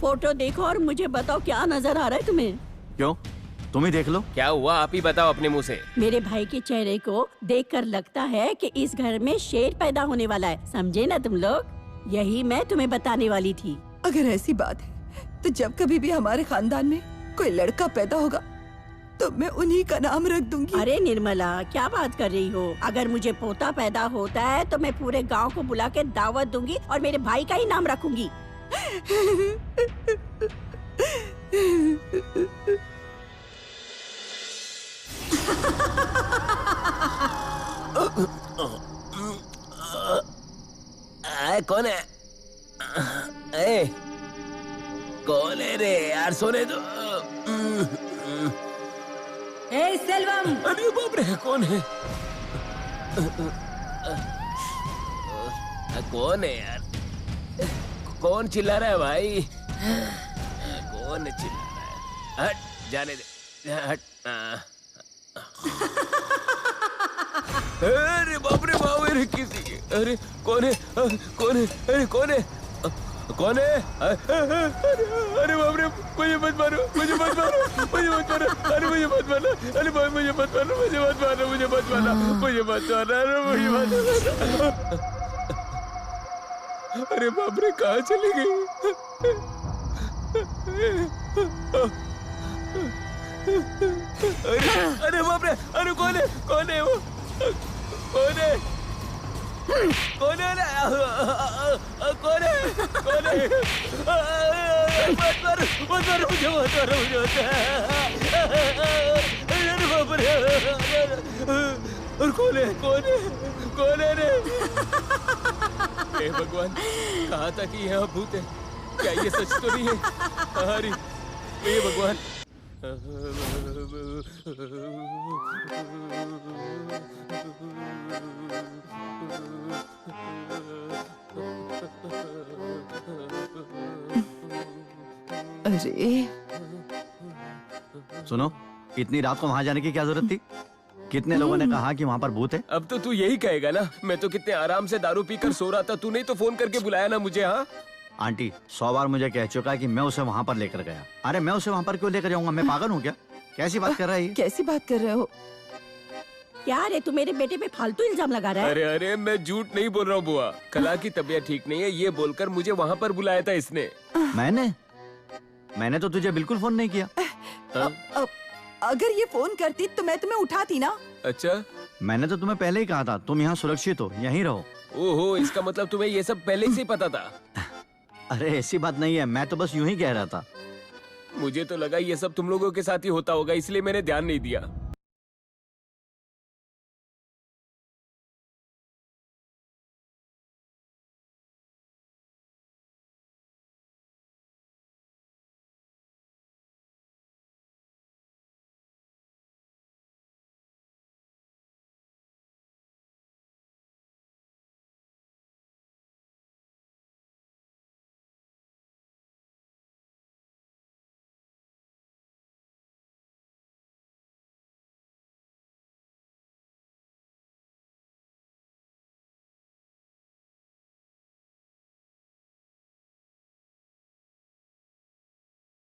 फोटो देखो और मुझे बताओ क्या नजर आ रहा है तुम्हें? क्यों? तुम ही देख लो। क्या हुआ, आप ही बताओ अपने मुंह से। मेरे भाई के चेहरे को देखकर लगता है कि इस घर में शेर पैदा होने वाला है। समझे ना तुम लोग? यही मैं तुम्हें बताने वाली थी। अगर ऐसी बात है तो जब कभी भी हमारे खानदान में कोई लड़का पैदा होगा तो मैं उन्हीं का नाम रख दूंगी। अरे निर्मला, क्या बात कर रही हो? अगर मुझे पोता पैदा होता है तो मैं पूरे गांव को बुला के दावत दूंगी और मेरे भाई का ही नाम रखूंगी। कौन है? ए, कौन है रे यार, सोने दो। ए सेल्वम, अरे बाप रे, कौन है? कौन है यार? कौन चिल्ला रहा है भाई? कौन चिल्ला रहा है? हट, जाने दे, हट। अरे बाप रे बाप, अरे किसी, अरे कौन है? कौन है? अरे कौन है? कौन है? अरे बाप रे, मुझे मत मारो, मुझे मत मारो, मुझे मत मारो, अरे मुझे मत मारो, अरे मुझे मत मारो, मुझे मत मारो, मुझे मत मारो, मुझे मत मारो, अरे मुझे मत मारो। अरे बाप रे, कहाँ चली गई? अरे बाप रे, अरे कौन है? कौन है वो? कौन है? कौन है? कौन है? कौन है? मत मारो, मत मारो, मुझे मत मारो, मुझे मत मारो। अरे बाप रे, और कौन है? कौन है? कौन है रे? हे भगवान, कहा था कि यहाँ भूत है, क्या ये सच तो नहीं है? अरे हे भगवान। अरे सुनो, इतनी रात को वहाँ जाने की क्या जरूरत थी? कितने लोगों ने कहा कि वहाँ पर भूत है? अब तो तू यही कहेगा ना? मैं तो कितने आराम से दारू पीकर सो रहा था, तूने ही तो फोन करके बुलाया ना मुझे। हाँ आंटी 100 बार मुझे कह चुका कि मैं उसे वहाँ पर लेकर गया। अरे मैं उसे वहाँ पर क्यों लेकर जाऊंगा? मैं पागल हूँ क्या? कैसी बात कर रहा है ये? कैसी बात कर रहे हो? क्या रे, तू मेरे बेटे पे फालतू इल्जाम लगा रहा है? अरे अरे, मैं झूठ नहीं बोल रहा हूँ बुआ। कला की तबीयत ठीक नहीं है, ये बोलकर मुझे वहाँ पर बुलाया था इसने। मैंने तो तुझे बिल्कुल फोन नहीं किया। अगर ये फोन करती तो मैं तुम्हें उठाती ना। अच्छा, मैंने तो तुम्हें पहले ही कहा था तुम यहाँ सुरक्षित हो, यहीं रहो। ओहो, इसका मतलब तुम्हें ये सब पहले से ही पता था? अरे ऐसी बात नहीं है, मैं तो बस यूं ही कह रहा था। मुझे तो लगा ये सब तुम लोगों के साथ ही होता होगा, इसलिए मैंने ध्यान नहीं दिया।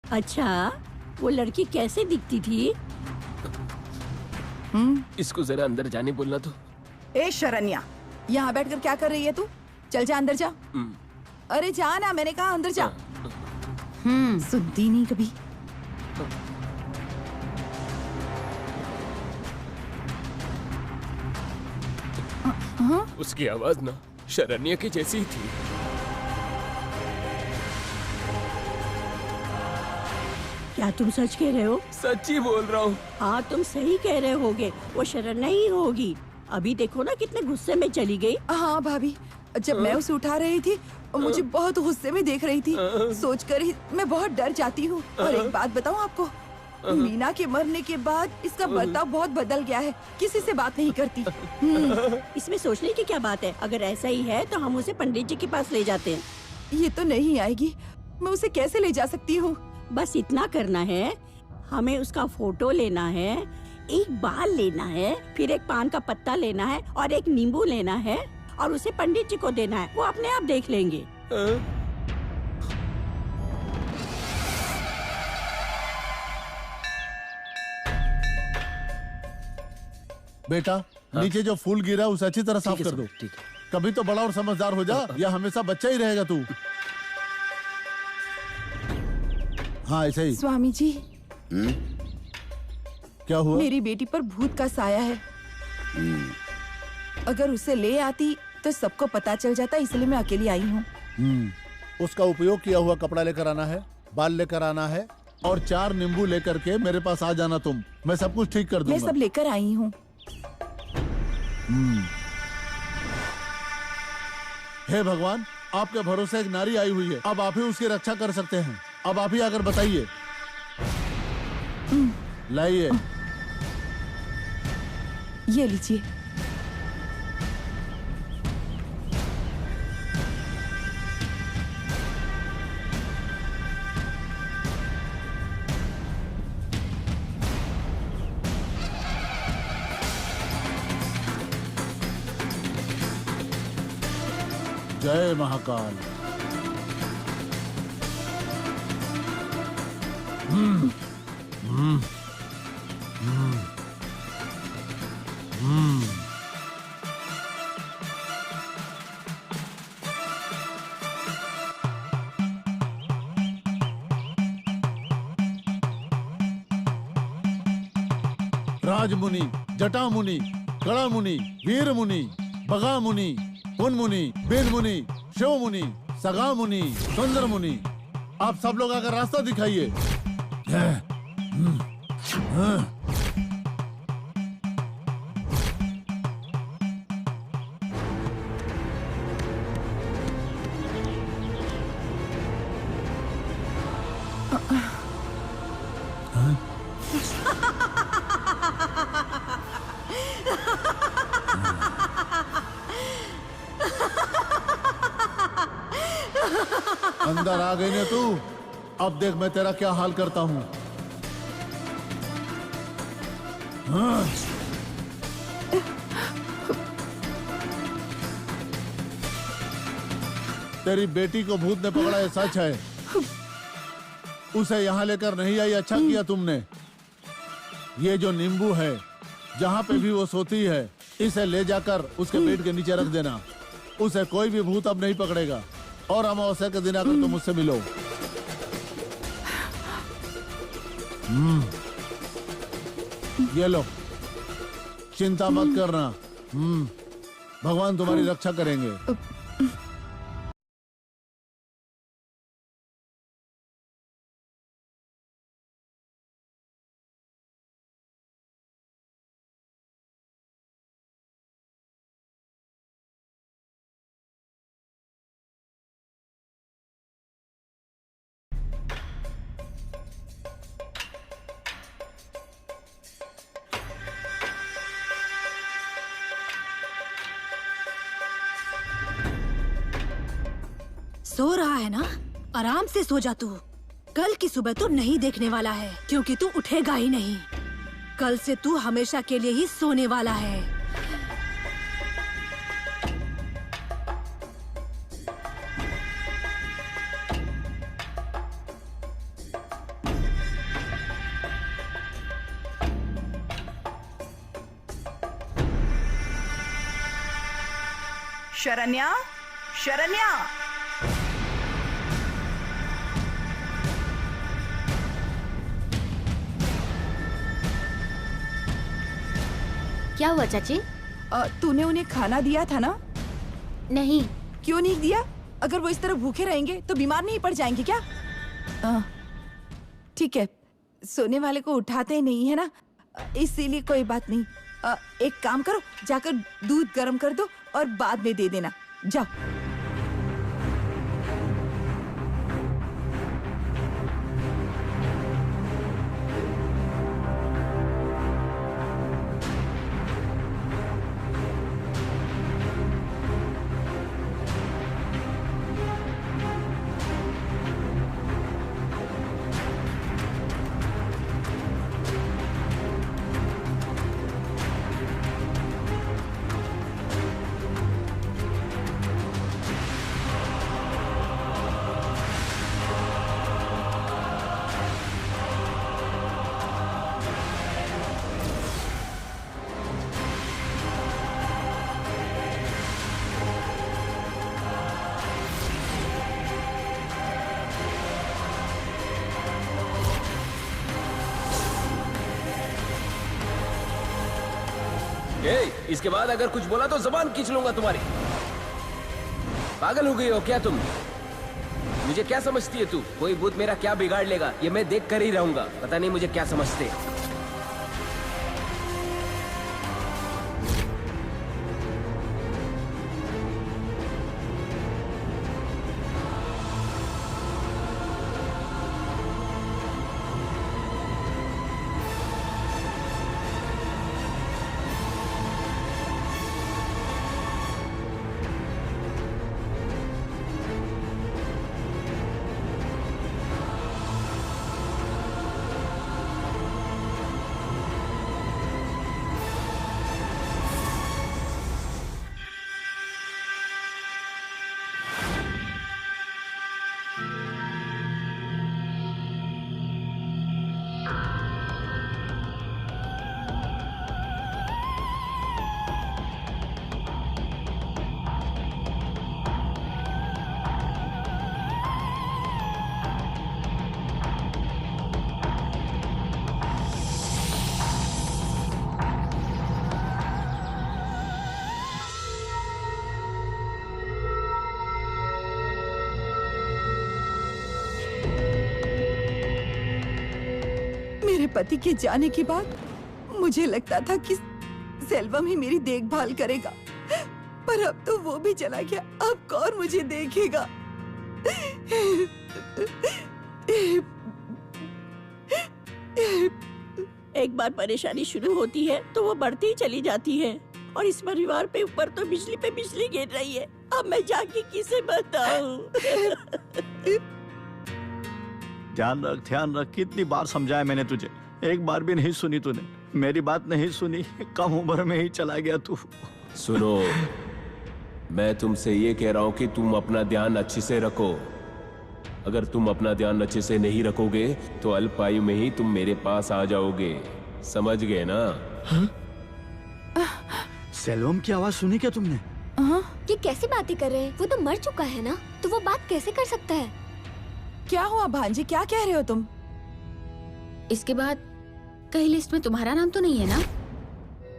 अच्छा, वो लड़की कैसे दिखती थी? इसको जरा अंदर जाने बोलना तो। ए शरण्या, यहाँ बैठकर क्या कर रही है तू? चल जा अंदर जा। अरे जा ना, मैंने कहा अंदर जा। सुनती नहीं कभी। उसकी आवाज ना शरण्या की जैसी ही थी। क्या तुम सच कह रहे हो? सच्ची बोल रहा हूँ। हाँ, तुम सही कह रहे होगे, वो शरण्या ही होगी। अभी देखो ना कितने गुस्से में चली गई। हाँ भाभी, जब मैं उसे उठा रही थी और मुझे बहुत गुस्से में देख रही थी, सोचकर ही मैं बहुत डर जाती हूँ। और एक बात बताऊँ आपको, मीना के मरने के बाद इसका बर्ताव बहुत बदल गया है, किसी से बात नहीं करती। इसमें सोचने की क्या बात है? अगर ऐसा ही है तो हम उसे पंडित जी के पास ले जाते हैं। ये तो नहीं आएगी, मैं उसे कैसे ले जा सकती हूँ? बस इतना करना है, हमें उसका फोटो लेना है, एक बाल लेना है, फिर एक पान का पत्ता लेना है और एक नींबू लेना है और उसे पंडित जी को देना है। वो अपने आप देख लेंगे। बेटा, नीचे जो फूल गिरा उसे अच्छी तरह साफ कर दो। ठीक है। कभी तो बड़ा और समझदार हो जा, या हमेशा बच्चा ही रहेगा तू। हाँ ऐसे ही। स्वामी जी, क्या हुआ? मेरी बेटी पर भूत का साया है। अगर उसे ले आती तो सबको पता चल जाता, इसलिए मैं अकेली आई हूँ। उसका उपयोग किया हुआ कपड़ा लेकर आना है, बाल लेकर आना है और 4 नींबू लेकर के मेरे पास आ जाना तुम। मैं सब कुछ ठीक कर दूंगा। मैं सब लेकर आई हूँ। हे भगवान, आपके भरोसे एक नारी आई हुई है, अब आप ही उसकी रक्षा कर सकते हैं। अब आप ही आकर बताइए। लाइए। ये लीजिए। जय महाकाल। राजमुनि, जटामुनि, कड़ा मुनि, वीर मुनि, बगा मुनि, पुन मुनि, बेद मुनि, शिव मुनि, सगा मुनि, सुंदर मुनि, आप सब लोग आकर रास्ता दिखाइए। अंदर आ गई ने तू, अब देख मैं तेरा क्या हाल करता हूँ। हाँ। तेरी बेटी को भूत ने पकड़ा, ये सच है। उसे यहाँ लेकर नहीं आई, अच्छा किया तुमने। ये जो नींबू है, जहाँ पे भी वो सोती है, इसे ले जाकर उसके पेट के नीचे रख देना। उसे कोई भी भूत अब नहीं पकड़ेगा। और अमावस्या के दिन आकर तुम मुझसे मिलो। ये लो, चिंता मत करना। भगवान तुम्हारी रक्षा करेंगे। सो रहा है ना, आराम से सो जा तू। कल की सुबह तू नहीं देखने वाला है, क्योंकि तू उठेगा ही नहीं। कल से तू हमेशा के लिए ही सोने वाला है। शरण्या, शरण्या, क्या हुआ चाची? तूने उन्हें खाना दिया था ना? नहीं। क्यों नहीं दिया? अगर वो इस तरह भूखे रहेंगे तो बीमार नहीं पड़ जाएंगे क्या? ठीक है, सोने वाले को उठाते नहीं है ना, इसीलिए कोई बात नहीं। एक काम करो, जाकर दूध गर्म कर दो और बाद में दे देना। जाओ। इसके बाद अगर कुछ बोला तो जबान खींच लूंगा तुम्हारी। पागल हो गई हो क्या तुम? मुझे क्या समझती है तू? कोई भूत मेरा क्या बिगाड़ लेगा, ये मैं देख कर ही रहूंगा। पता नहीं मुझे क्या समझते। पति के जाने के बाद मुझे लगता था कि सेल्वम ही मेरी देखभाल करेगा, पर अब तो वो भी चला गया। अब कौन मुझे देखेगा? एक बार परेशानी शुरू होती है तो वो बढ़ती ही चली जाती है, और इस परिवार पे ऊपर तो बिजली पे बिजली गिर रही है। अब मैं जाके किसे बताऊं? ध्यान रख, कितनी बार समझाया मैंने तुझे, एक बार भी नहीं सुनी तूने, मेरी बात नहीं सुनी। कम उम्र में ही चला गया तू। सुनो, मैं तुमसे ये कह रहा हूँ कि तुम अपना ध्यान अच्छे से रखो। अगर तुम अपना ध्यान अच्छे से नहीं रखोगे तो अल्पायु में ही तुम मेरे पास आ जाओगे, समझ गए ना? सेल्वम की आवाज सुनी क्या तुमने? ये कैसी बातें कर रहे हैं? वो तो मर चुका है ना, तो वो बात कैसे कर सकता है? क्या हुआ भांजी, क्या कह रहे हो तुम? इसके बाद कहीं लिस्ट में तुम्हारा नाम तो नहीं है ना?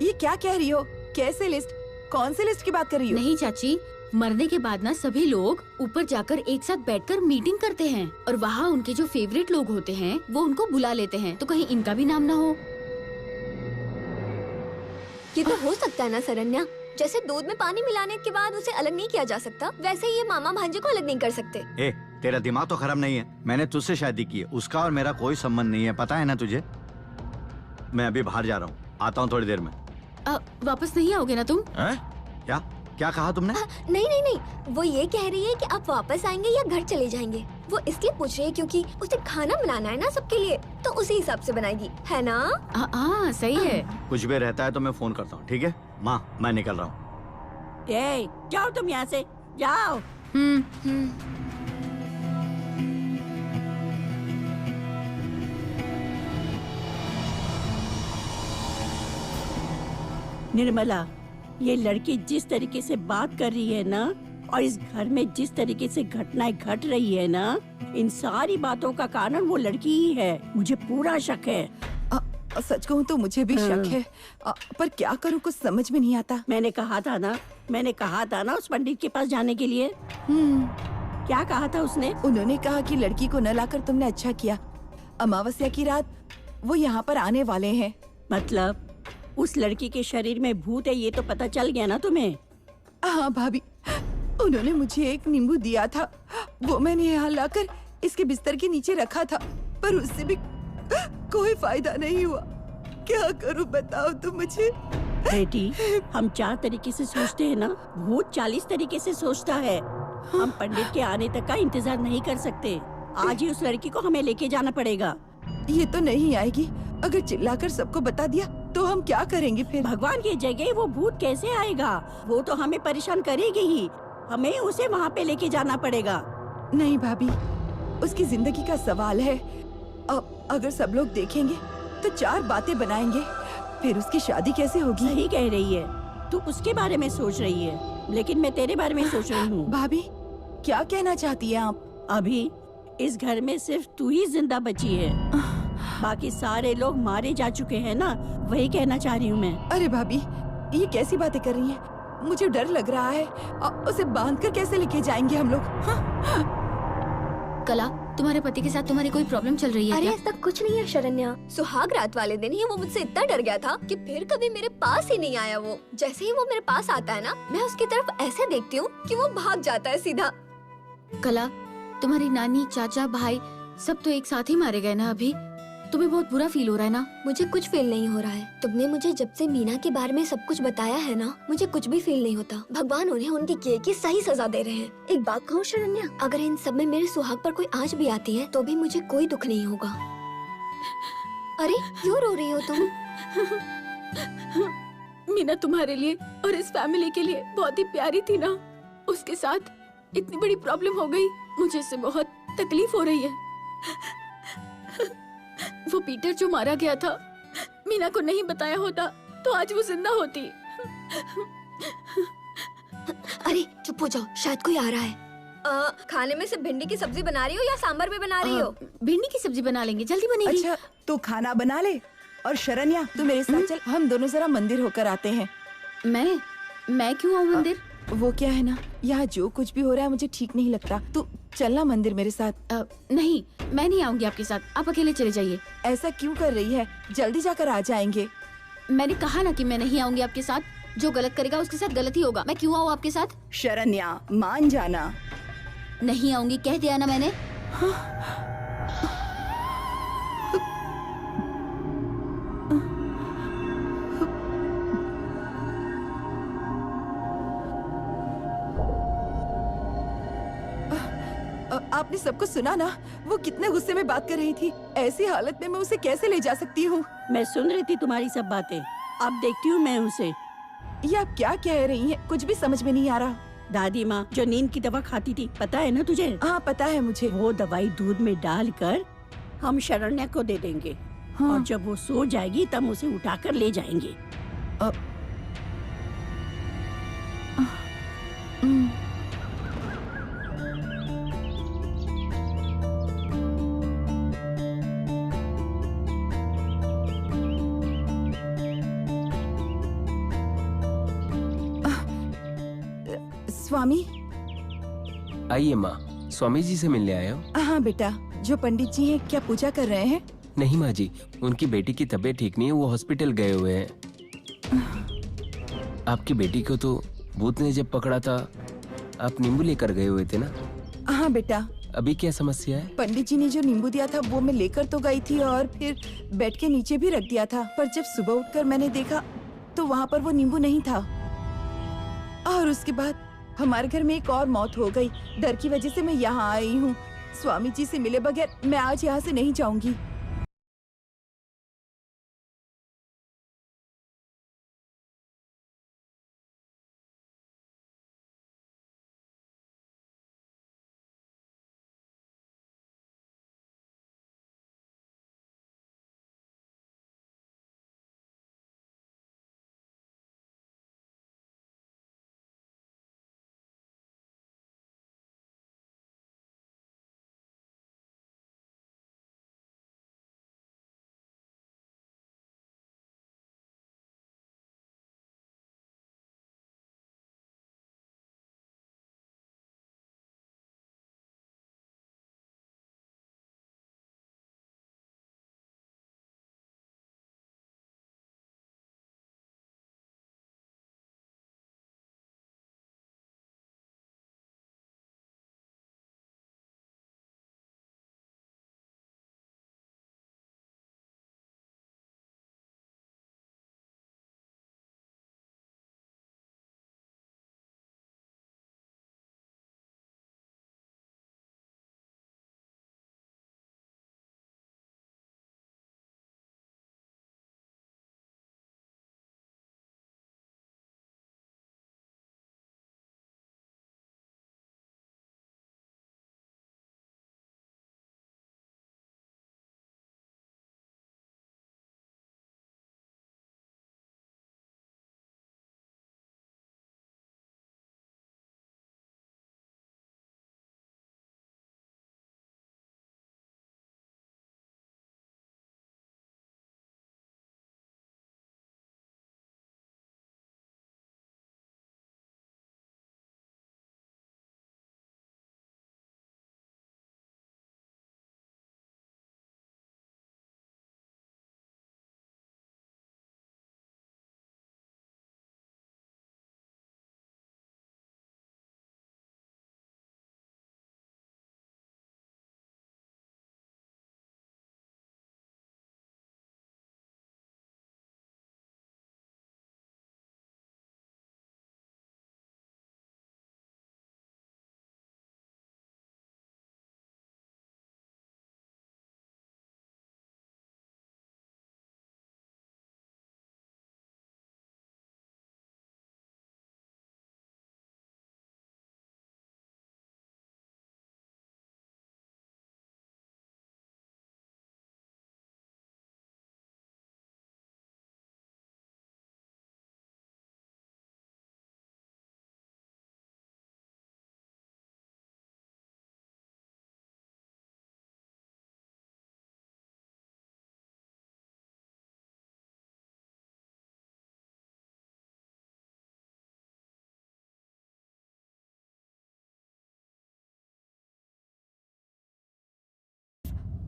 ये क्या कह रही हो? कैसे लिस्ट? कौन से लिस्ट की बात कर रही हो? नहीं चाची, मरने के बाद ना सभी लोग ऊपर जाकर एक साथ बैठकर मीटिंग करते हैं और वहाँ उनके जो फेवरेट लोग होते हैं वो उनको बुला लेते हैं, तो कहीं इनका भी नाम ना हो। ये तो हो सकता है ना शरण्या, जैसे दूध में पानी मिलाने के बाद उसे अलग नहीं किया जा सकता, वैसे ही ये मामा भांजे को अलग नहीं कर सकते। ए, तेरा दिमाग तो खराब नहीं है? मैंने तुझसे शादी की है, उसका और मेरा कोई संबंध नहीं है, पता है ना तुझे? मैं अभी बाहर जा रहा हूँ, आता हूँ थोड़ी देर में। वापस नहीं आओगे ना तुम? क्या कहा तुमने? नहीं, वो ये कह रही है कि आप वापस आएंगे या घर चले जाएंगे। वो इसलिए पूछ रही है क्योंकि उसे खाना बनाना है ना सबके लिए, तो उसी हिसाब से बनाएगी, है ना? हाँ सही है। कुछ भी रहता है तो मैं फोन करता हूँ, ठीक है माँ? मैं निकल रहा हूँ। जाओ तुम यहाँ से, जाओ। निर्मला, ये लड़की जिस तरीके से बात कर रही है ना, और इस घर में जिस तरीके से घटनाएं घट रही है ना, इन सारी बातों का कारण वो लड़की ही है। मुझे पूरा शक है। सच कहूँ तो मुझे भी शक है, पर क्या करूँ, कुछ समझ में नहीं आता। मैंने कहा था ना उस पंडित के पास जाने के लिए। क्या कहा था उसने? उन्होंने कहा कि लड़की को न लाकर तुमने अच्छा किया। अमावस्या की रात वो यहाँ पर आने वाले हैं। मतलब उस लड़की के शरीर में भूत है, ये तो पता चल गया ना तुम्हें? हाँ भाभी, उन्होंने मुझे एक नींबू दिया था, वो मैंने यहाँ लाकर इसके बिस्तर के नीचे रखा था, पर उससे भी कोई फायदा नहीं हुआ। क्या करूँ बताओ तुम मुझे? बेटी, हम 4 तरीके से सोचते हैं ना, भूत 40 तरीके से सोचता है। हम पंडित के आने तक का इंतजार नहीं कर सकते। आज ही उस लड़की को हमें लेके जाना पड़ेगा। ये तो नहीं आएगी। अगर चिल्लाकर सबको बता दिया तो हम क्या करेंगे फिर? भगवान की जगह वो भूत कैसे आएगा? वो तो हमें परेशान करेगी ही। हमें उसे वहाँ पे लेके जाना पड़ेगा। नहीं भाभी, उसकी जिंदगी का सवाल है। अब अगर सब लोग देखेंगे तो 4 बातें बनाएंगे, फिर उसकी शादी कैसे होगी? सही कह रही है, तू उसके बारे में सोच रही है, लेकिन मैं तेरे बारे में सोच रही हूँ। भाभी, क्या कहना चाहती है आप? अभी इस घर में सिर्फ तू ही जिंदा बची है, बाकी सारे लोग मारे जा चुके हैं ना, वही कहना चाह रही हूँ मैं। अरे भाभी, ये कैसी बातें कर रही हैं? मुझे डर लग रहा है। उसे बांधकर कैसे लेके जाएंगे हम लोग? कला, तुम्हारे पति के साथ तुम्हारी कोई प्रॉब्लम चल रही है अरे क्या? ऐसा कुछ नहीं है शरण्या। सुहाग रात वाले दिन ही वो मुझसे इतना डर गया था कि फिर कभी मेरे पास ही नहीं आया। वो जैसे ही वो मेरे पास आता है ना, मैं उसकी तरफ ऐसे देखती हूँ कि वो भाग जाता है सीधा। कला, तुम्हारी नानी, चाचा, भाई सब तो एक साथ ही मारे गए ना अभी? तुम्हें बहुत बुरा फील हो रहा है ना? मुझे कुछ फील नहीं हो रहा है। तुमने मुझे जब से मीना के बारे में सब कुछ बताया है ना, मुझे कुछ भी फील नहीं होता। भगवान उन्हें उनकी किए की सही सजा दे रहे हैं। एक बात कहूँ शरण्या, अगर इन सब में मेरे सुहाग पर कोई आंच भी आती है तो भी मुझे कोई दुख नहीं होगा। अरे क्यों रो रही हो तुम? मीना तुम्हारे लिए और इस फैमिली के लिए बहुत ही प्यारी थी ना। उसके साथ इतनी बड़ी प्रॉब्लम हो गई, मुझे इससे बहुत तकलीफ हो रही है। वो पीटर जो मारा गया था, मीना को नहीं बताया होता तो आज वो जिंदा होती। अरे चुप हो जाओ, शायद कोई आ रहा है। खाने में से भिंडी की सब्जी बना रही हो या सांभर में बना रही हो? भिंडी की सब्जी बना लेंगे, जल्दी बनेगी। अच्छा, तू खाना बना ले और शरण्या तू मेरे साथ चल, हम दोनों जरा मंदिर होकर आते हैं। मैं क्यों आऊँ मंदिर? वो क्या है ना, यहाँ जो कुछ भी हो रहा है मुझे ठीक नहीं लगता। तू चलना मंदिर मेरे साथ। नहीं, मैं नहीं आऊंगी आपके साथ, आप अकेले चले जाइए। ऐसा क्यों कर रही है? जल्दी जाकर आ जाएंगे। मैंने कहा ना कि मैं नहीं आऊंगी आपके साथ। जो गलत करेगा उसके साथ गलत ही होगा। मैं क्यों आऊँ आपके साथ? शरण्या, मान जाना। नहीं आऊंगी, कह दिया ना मैंने। आपने सब कुछ सुना ना? वो कितने गुस्से में बात कर रही थी। ऐसी हालत में मैं उसे कैसे ले जा सकती हूँ? मैं सुन रही थी तुम्हारी सब बातें। अब देखती हूँ मैं उसे। ये आप क्या कह रही हैं? कुछ भी समझ में नहीं आ रहा। दादी माँ जो नींद की दवा खाती थी, पता है ना तुझे? हाँ पता है मुझे। वो दवाई दूध में डालकर हम शरण्या को दे देंगे। हाँ। और जब वो सो जाएगी तब उसे उठाकर ले जाएंगे। स्वामी। आइए माँ, स्वामी जी से मिलने आए हो? हाँ बेटा, जो पंडित जी हैं क्या पूजा कर रहे हैं? नहीं माँ जी, उनकी बेटी की तबीयत ठीक नहीं है, वो हॉस्पिटल गए हुए हैं। आपकी बेटी को तो भूत ने जब पकड़ा था, आप नींबू लेकर गए हुए थे ना? हाँ बेटा। अभी क्या समस्या है? पंडित जी ने जो नींबू दिया था वो मैं लेकर तो गई थी और फिर बेड के नीचे भी रख दिया था, पर जब सुबह उठकर मैंने देखा तो वहाँ पर वो नींबू नहीं था। और उसके बाद हमारे घर में एक और मौत हो गई। डर की वजह से मैं यहाँ आई हूँ। स्वामी जी से मिले बगैर मैं आज यहाँ से नहीं जाऊंगी।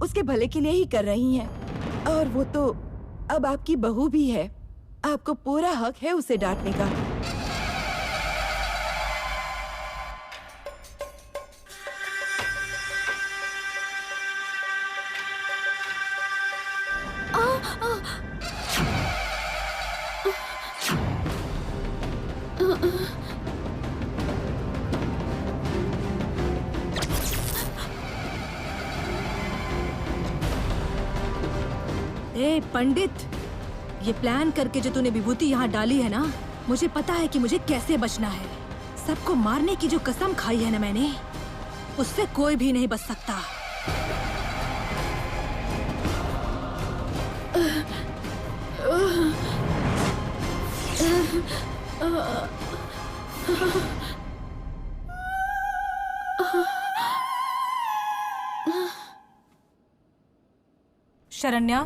उसके भले के लिए ही कर रही हैं। और वो तो अब आपकी बहू भी है, आपको पूरा हक है उसे डांटने का। ए पंडित, ये प्लान करके जो तूने विभूति यहाँ डाली है ना, मुझे पता है कि मुझे कैसे बचना है। सबको मारने की जो कसम खाई है ना मैंने, उससे कोई भी नहीं बच सकता। शरण्या,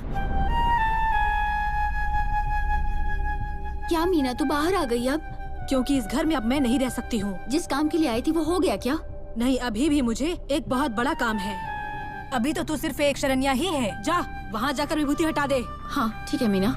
क्या मीना तू बाहर आ गई अब? क्योंकि इस घर में अब मैं नहीं रह सकती हूँ। जिस काम के लिए आई थी वो हो गया क्या? नहीं, अभी भी मुझे एक बहुत बड़ा काम है। अभी तो तू सिर्फ एक शरण्या ही है। जा, वहाँ जाकर विभूति हटा दे। हाँ ठीक है मीना।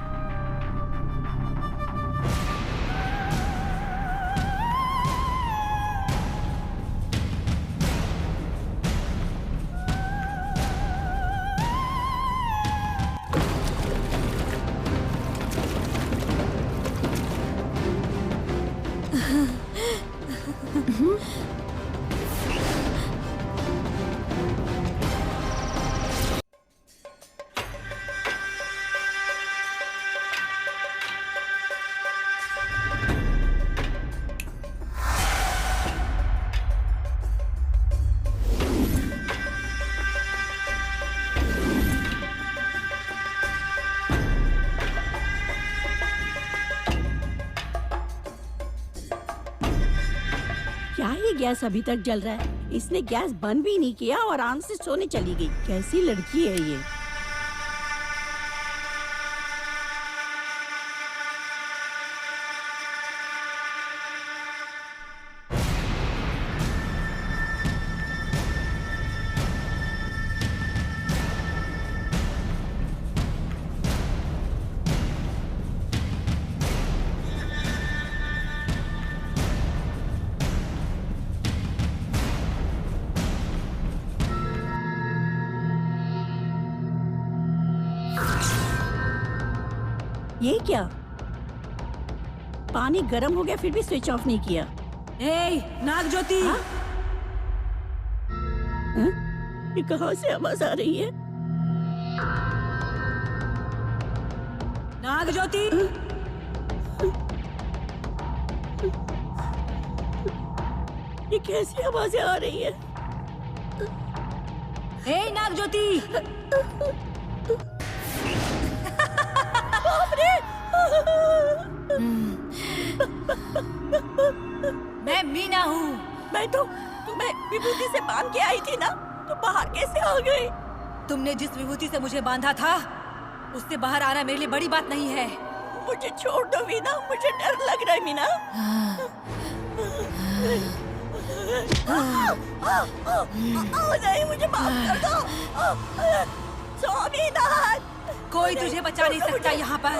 क्या ये गैस अभी तक जल रहा है? इसने गैस बंद भी नहीं किया और आराम से सोने चली गई। कैसी लड़की है ये? ये क्या? पानी गर्म हो गया फिर भी स्विच ऑफ नहीं किया। ए, नाग ज्योति! हाँ? ये कहाँ से आवाज आ रही है? नाग ज्योति! ये कैसी आवाजें आ रही है? ए, नाग ज्योति! मैं मीना हूँ। मैं तो तुम्हें विभूति से बांध के आई थी ना, तो बाहर कैसे आ गई? तुमने जिस विभूति से मुझे बांधा था, उससे बाहर आना मेरे लिए बड़ी बात नहीं है। मुझे छोड़ दो मीना, मुझे डर लग रहा है मीना। नहीं, मुझे माफ कर दो। स्वामीनाथ, कोई तुझे बचा नहीं सकता यहाँ पर।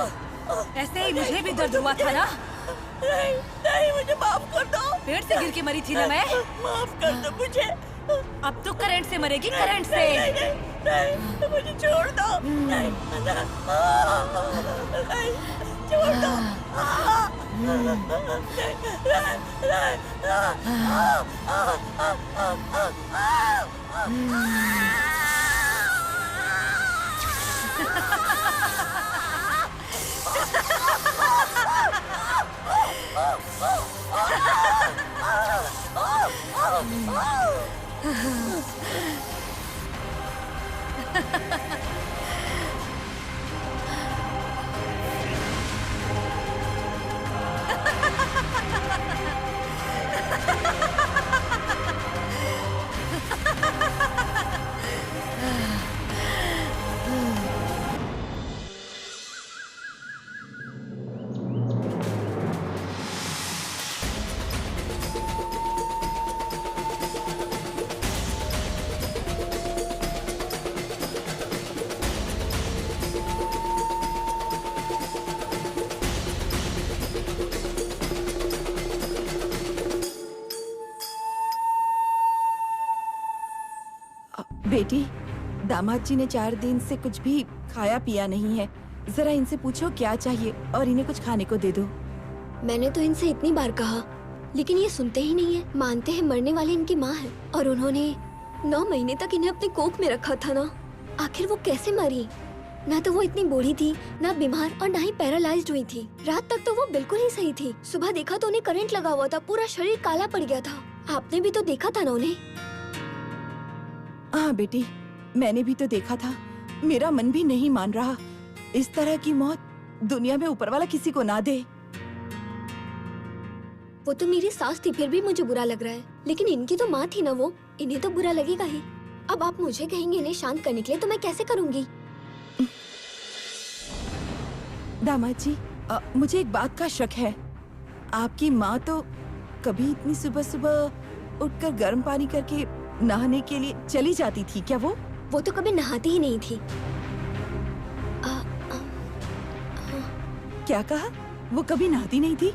ऐसे ही मुझे भी दर्द हुआ था ना। नहीं, नहीं, मुझे माफ कर दो। पेड़ से गिर के मरी थी ना मैं। माफ कर दो मुझे। अब तो करंट से मरेगी, करंट से। नहीं, नहीं, नहीं, मुझे छोड़ दो। नहीं, नहीं, छोड़ दो। बेटी, दामाद जी ने 4 दिन से कुछ भी खाया पिया नहीं है। जरा इनसे पूछो क्या चाहिए और इन्हें कुछ खाने को दे दो। मैंने तो इनसे इतनी बार कहा, लेकिन ये सुनते ही नहीं है। मानते हैं मरने वाले इनकी माँ है, और उन्होंने 9 महीने तक इन्हें अपनी कोख में रखा था ना। आखिर वो कैसे मरी? ना तो वो इतनी बूढ़ी थी, ना बीमार, और ना ही पैरालाइज्ड हुई थी। रात तक तो वो बिल्कुल ही सही थी। सुबह देखा तो उन्हें करंट लगा हुआ था, पूरा शरीर काला पड़ गया था। आपने भी तो देखा था ना उन्हें। हाँ बेटी, मैंने भी तो देखा था। मेरा मन भी नहीं मान रहा। इस तरह की मौत दुनिया में ऊपर वाला किसी को ना दे। वो तो मेरी सास थी, फिर भी मुझे बुरा लग रहा है। लेकिन इनकी तो माँ थी ना वो, इन्हें तो बुरा लगेगा ही। अब आप मुझे कहेंगे इन्हें शांत करने के लिए, तो मैं कैसे करूँगी? दामाद जी, मुझे एक बात का शक है। आपकी माँ तो कभी इतनी सुबह सुबह उठकर गर्म पानी करके नहाने के लिए चली जाती थी क्या? वो तो कभी नहाती ही नहीं थी। क्या कहा? वो कभी नहाती नहीं थी?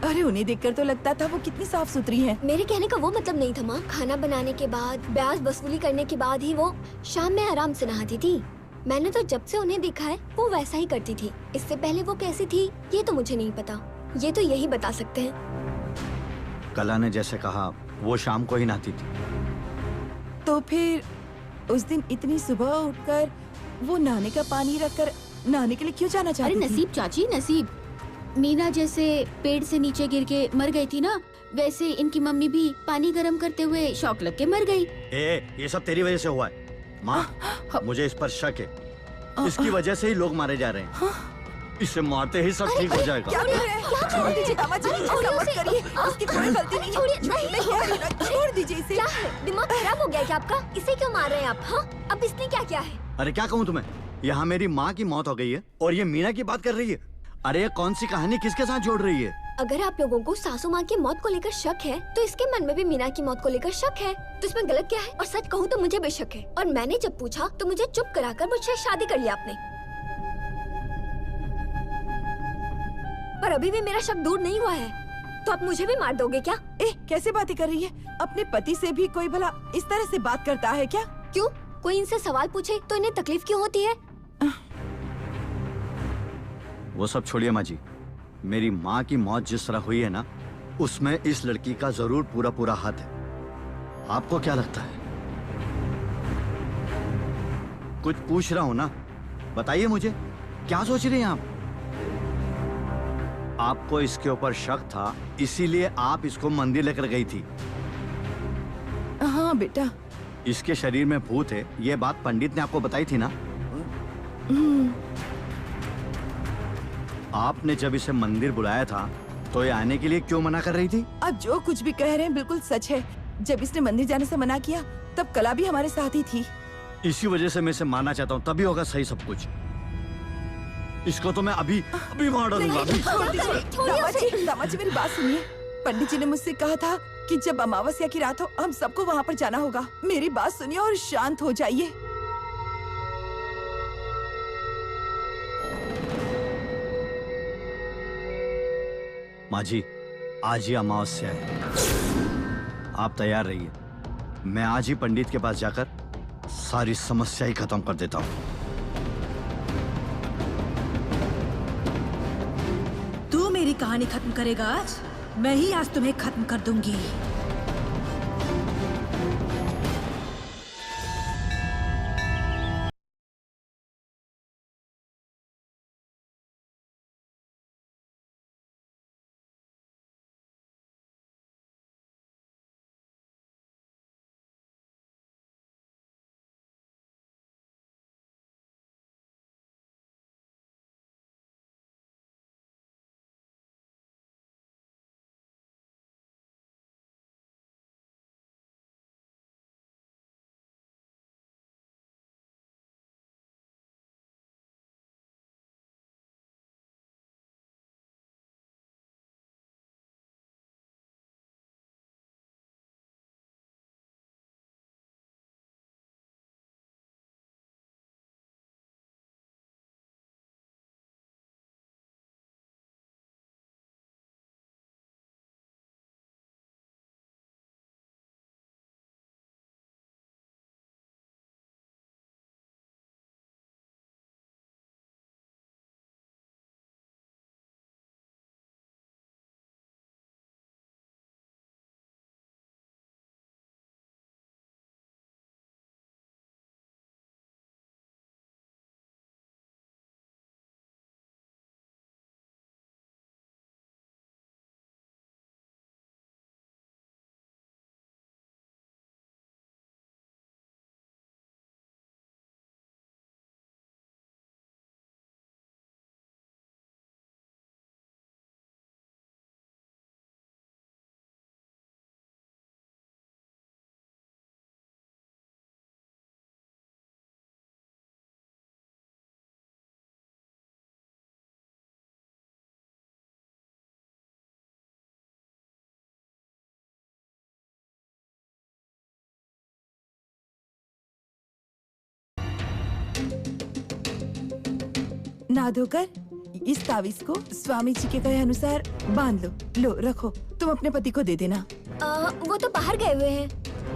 अरे उन्हें देखकर तो लगता था वो कितनी साफ सुथरी हैं। मेरे कहने का वो मतलब नहीं था माँ। खाना बनाने के बाद, ब्याज वसूली करने के बाद ही वो शाम में आराम से नहाती थी। मैंने तो जब से उन्हें देखा है वो वैसा ही करती थी। इससे पहले वो कैसी थी ये तो मुझे नहीं पता। ये तो यही बता सकते हैं। कला ने जैसे कहा, वो शाम को ही नहाती थी। तो फिर उस दिन इतनी सुबह उठकर वो नहाने का पानी रखकर नहाने के लिए क्यों जाना अरे चाहती थी? नसीब चाची, नसीब। मीना जैसे पेड़ से नीचे गिर के मर गई थी ना, वैसे इनकी मम्मी भी पानी गर्म करते हुए शॉक लग के मर गई। ये सब तेरी वजह से हुआ है माँ। मुझे इस पर शक है। इसकी वजह से ही लोग मारे जा रहे हैं। इसे मारते ही सब ठीक हो जाएगा। क्या कर रहे हैं? छोड़ दीजिए दामाद जी, ऐसा मत करिए। उसकी कोई गलती नहीं है। मैं कह रही हूँ ना, छोड़ दीजिए इसे। क्या है, दिमाग खराब हो गया क्या आपका? इसे क्यों मार रहे हैं आप? हाँ, अब इसने क्या किया है? अरे क्या कहूँ तुम्हें, यहाँ मेरी माँ की मौत हो गई है और ये मीना की बात कर रही है। अरे ये कौन सी कहानी किसके साथ जोड़ रही है? अगर आप लोगों को सासू माँ की मौत को लेकर शक है, तो इसके मन में भी मीना की मौत को लेकर शक है। तो इसमें गलत क्या है? और सच कहूँ तो मुझे भी शक है। और मैंने जब पूछा तो मुझे चुप कराकर मुझसे शादी कर लिया आपने। पर अभी भी मेरा शक दूर नहीं हुआ है। तो आप मुझे भी मार दोगे क्या? कैसे बातें कर रही है? अपने पति से भी कोई भला इस तरह से बात करता है क्या? क्यों? कोई इनसे सवाल पूछे तो इन्हें तकलीफ क्यों होती है? वो सब छोड़िए माँ जी। मेरी माँ की मौत जिस तरह हुई है ना, उसमें इस लड़की का जरूर पूरा पूरा हाथ है। आपको क्या लगता है? कुछ पूछ रहा हूं ना, बताइए मुझे, क्या सोच रही हैं आप? आपको इसके ऊपर शक था, इसीलिए आप इसको मंदिर लेकर गई थी। हाँ बेटा। इसके शरीर में भूत है, ये बात पंडित ने आपको बताई थी ना? आपने जब इसे मंदिर बुलाया था तो ये आने के लिए क्यों मना कर रही थी? अब जो कुछ भी कह रहे हैं बिल्कुल सच है। जब इसने मंदिर जाने से मना किया तब कला भी हमारे साथ ही थी। इसी वजह से मैं इसे मारना चाहता हूँ, तभी होगा सही सब कुछ। इसको तो मैं अभी मार डालूंगा। दामाद जी मेरी बात सुनिए। पंडित जी ने मुझसे कहा था कि जब अमावस्या की रात हो हम सबको वहाँ पर जाना होगा। मेरी बात सुनिए और शांत हो जाइए। माँ जी, आज ही अमावस्या है, आप तैयार रहिए। मैं आज ही पंडित के पास जाकर सारी समस्या ही खत्म कर देता हूँ। तू मेरी कहानी खत्म करेगा आज? मैं ही आज तुम्हें खत्म कर दूंगी। ना धोकर इस तावीज को स्वामी जी के कहे अनुसार बांध लो। लो रखो, तुम अपने पति को दे देना। वो तो बाहर गए हुए हैं।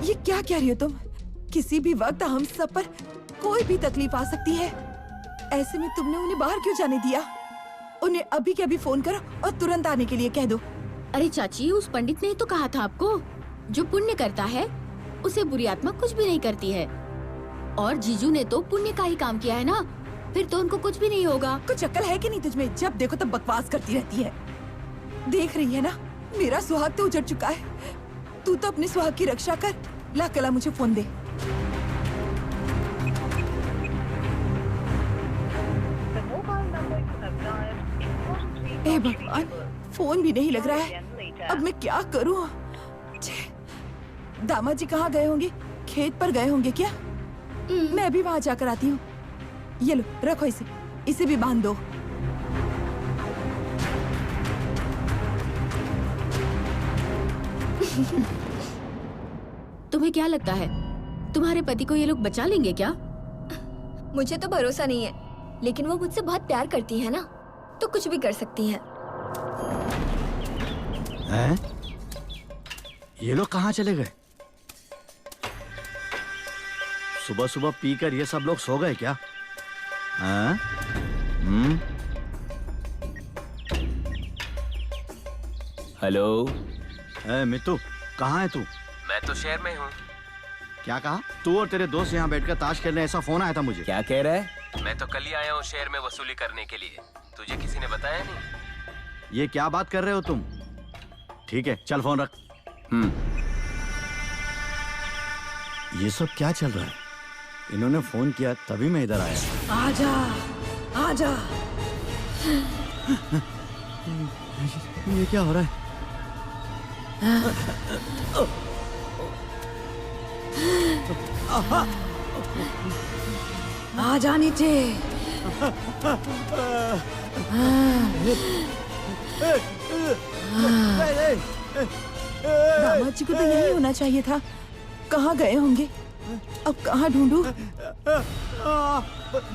ये क्या कह रही हो तुम? किसी भी वक्त हम सब पर कोई भी तकलीफ आ सकती है। ऐसे में तुमने उन्हें बाहर क्यों जाने दिया? उन्हें अभी के अभी फोन करो और तुरंत आने के लिए कह दो। अरे चाची, उस पंडित ने तो कहा था आपको, जो पुण्य करता है उसे बुरी आत्मा कुछ भी नहीं करती है। और जीजू ने तो पुण्य का ही काम किया है ना, फिर तो उनको कुछ भी नहीं होगा। कुछ अक्ल है कि नहीं तुझमें? जब देखो तब बकवास करती रहती है। देख रही है ना, मेरा सुहाग तो उजड़ चुका है। तू तो अपने सुहाग की रक्षा कर। ला कला मुझे फोन दे। हे भगवान, फोन भी नहीं लग रहा है। अब मैं क्या करूं? दामाद जी कहाँ गए होंगे? खेत पर गए होंगे क्या? मैं अभी वहाँ जाकर आती हूँ। ये लो रखो इसे भी बांध दो। तुम्हें क्या लगता है, तुम्हारे पति को ये लोग बचा लेंगे क्या? मुझे तो भरोसा नहीं है, लेकिन वो मुझसे बहुत प्यार करती है ना, तो कुछ भी कर सकती हैं। हैं? ये लोग कहाँ चले गए? सुबह सुबह पीकर ये सब लोग सो गए क्या? हैं? हेलो। मित्तू, कहाँ है तू? मैं तो शहर में हूँ। क्या कहा? तू और तेरे दोस्त यहाँ बैठकर ताश खेलने, ऐसा फोन आया था मुझे। क्या कह रहा है? मैं तो कल ही आया हूँ शहर में वसूली करने के लिए। तुझे किसी ने बताया नहीं? ये क्या बात कर रहे हो तुम? ठीक है, चल फोन रख। ये सब क्या चल रहा है? इन्होंने फोन किया तभी मैं इधर आया। आजा, आजा। ये क्या हो रहा है? आजा नीचे। दामाद जी को तो यही होना चाहिए था। कहाँ गए होंगे? अब कहाँ ढूंढूं?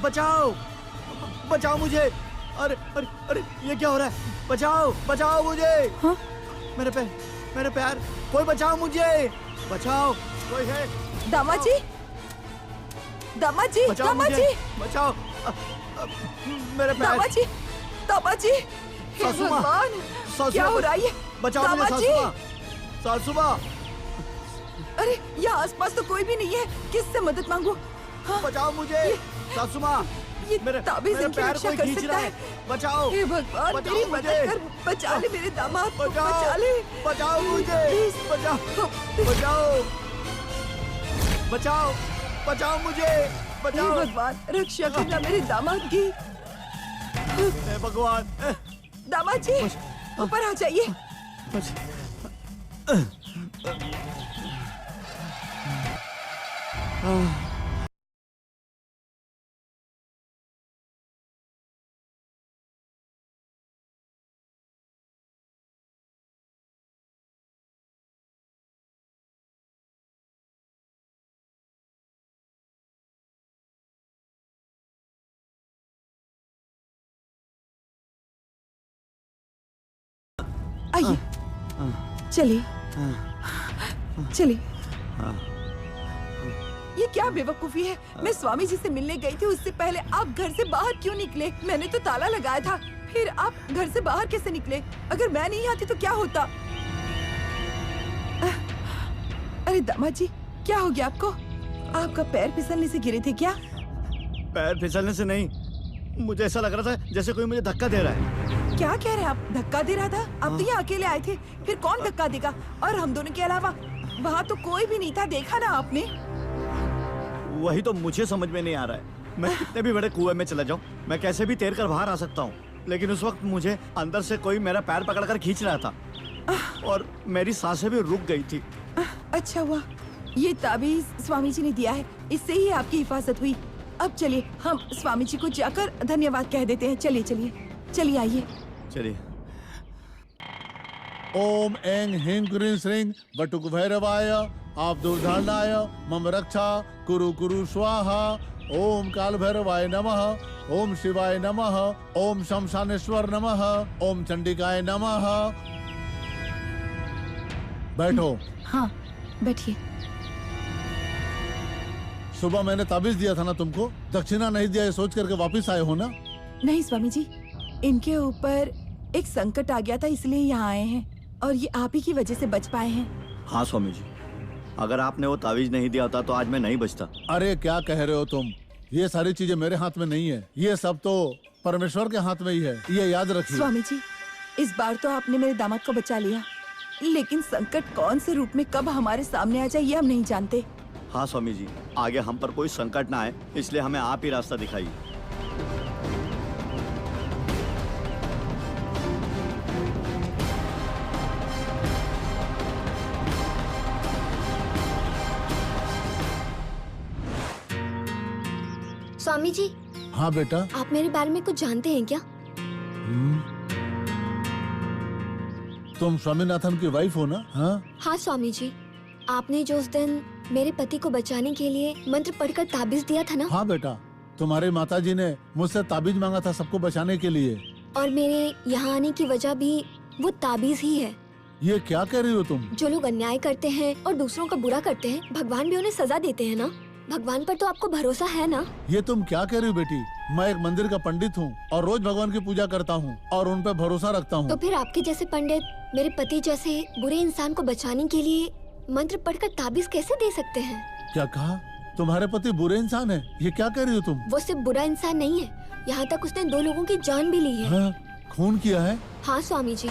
बचाओ, बचाओ मुझे। अरे अरे अरे, ये क्या हो रहा है? बचाओ, बचाओ मुझे। हाँ? मेरे पैर, कोई बचाओ मुझे। बचाओ, कोई है? दामाद जी, दामाद जी, बचाओ दामाद मुझे, जी, बचाओ। मेरे पैर। दामाद जी, दामाद जी। हे सासू माँ, भगवान, सासू क्या माँ, हो रहा है? बचाओ मुझे दामाद जी। सासू माँ, सासू माँ। अरे यहाँ आसपास तो कोई भी नहीं है, किससे मदद मांगू? हाँ? बचाओ मुझे सासू माँ। ये मेरे ताबीज इनकी पैर रक्षा कोई कर खींच सकता रहा है। बचाओ, हे भगवान, बचाओ मेरी मुझे। मदद कर। बचा ले मेरे दामाद को, बचाओ, बचा ले। बचाओ मुझे, प्लीज। बचाओ, बचाओ, बचाओ, बचाओ मुझे, हे बचाओ। भगवान, रक्षा करना मेरे दामाद की। हे भगवान। दामाद जी, ऊपर आ जाइए। आइए, चलिए, चलिए। ये क्या बेवकूफी है? मैं स्वामी जी से मिलने गई थी, उससे पहले आप घर से बाहर क्यों निकले? मैंने तो ताला लगाया था, फिर आप घर से बाहर कैसे निकले? अगर मैं नहीं आती तो क्या होता? अरे दामाद जी, क्या हो गया आपको? आपका पैर फिसलने से गिरे थे क्या? पैर फिसलने से नहीं, मुझे ऐसा लग रहा था जैसे कोई मुझे धक्का दे रहा है। क्या कह रहे हैं आप? धक्का दे रहा था? आप तो यहाँ अकेले आए थे, फिर कौन धक्का देगा? और हम दोनों के अलावा वहाँ तो कोई भी नहीं था, देखा ना आपने? वही तो मुझे समझ में नहीं आ रहा है। मैं कितने भी बड़े कुएं में चला जाऊं, मैं कैसे भी तैर कर बाहर आ सकता हूँ, लेकिन उस वक्त मुझे अंदर से कोई मेरा पैर पकड़कर खींच रहा था और मेरी सांसें भी रुक गई थी। अच्छा हुआ, ये ताबीज स्वामी जी ने दिया है, इससे ही आपकी हिफाजत हुई। अब चलिए, हम स्वामी जी को जाकर धन्यवाद कह देते हैं। चलिए चलिए चलिए, आइए। चलिए। ओम ऐं ह्रीं क्रीं श्रीं वटुक भैरवाय आप दुर्धारणाय मम रक्षा कुरु कुरु स्वाहा। ओम काल भैरवाय नमः। ओम शिवाय नमः, ओम शमशानेश्वर नमः, ओम चंडिकाय नमः। बैठो। हाँ बैठिए। सुबह मैंने ताबीज दिया था ना तुमको, दक्षिणा नहीं दिया ये सोच करके वापस आए हो ना? नहीं स्वामी जी, इनके ऊपर एक संकट आ गया था इसलिए यहाँ आए हैं और ये आप ही की वजह से बच पाए हैं। हाँ स्वामी जी, अगर आपने वो तावीज नहीं दिया होता तो आज मैं नहीं बचता। अरे क्या कह रहे हो तुम, ये सारी चीजें मेरे हाथ में नहीं है, ये सब तो परमेश्वर के हाथ में ही है, ये याद रखिए। स्वामी जी, इस बार तो आपने मेरे दामाद को बचा लिया, लेकिन संकट कौन से रूप में कब हमारे सामने आ जाए ये हम नहीं जानते। हाँ स्वामी जी, आगे हम पर कोई संकट ना आए इसलिए हमें आप ही रास्ता दिखाइए। स्वामी जी, हाँ बेटा। आप मेरे बारे में कुछ जानते हैं क्या? तुम स्वामीनाथन की वाइफ हो ना? हाँ स्वामी जी, आपने जो उस दिन मेरे पति को बचाने के लिए मंत्र पढ़कर ताबीज दिया था ना? हाँ बेटा, तुम्हारे माताजी ने मुझसे ताबीज मांगा था सबको बचाने के लिए। और मेरे यहाँ आने की वजह भी वो ताबीज ही है। ये क्या कह रही हो तुम? जो लोग अन्याय करते हैं और दूसरों का बुरा करते हैं, भगवान भी उन्हें सजा देते हैं ना। भगवान पर तो आपको भरोसा है ना? ये तुम क्या कह रही हो बेटी? मैं एक मंदिर का पंडित हूँ और रोज भगवान की पूजा करता हूँ और उन पर भरोसा रखता हूँ। तो फिर आपके जैसे पंडित मेरे पति जैसे बुरे इंसान को बचाने के लिए मंत्र पढ़कर ताबीज कैसे दे सकते हैं? क्या कहा? तुम्हारे पति बुरे इंसान है? ये क्या कह रही हो तुम? वो सिर्फ बुरा इंसान नहीं है, यहाँ तक उसने 2 लोगों की जान भी ली है। हाँ, खून किया है? हाँ स्वामी जी।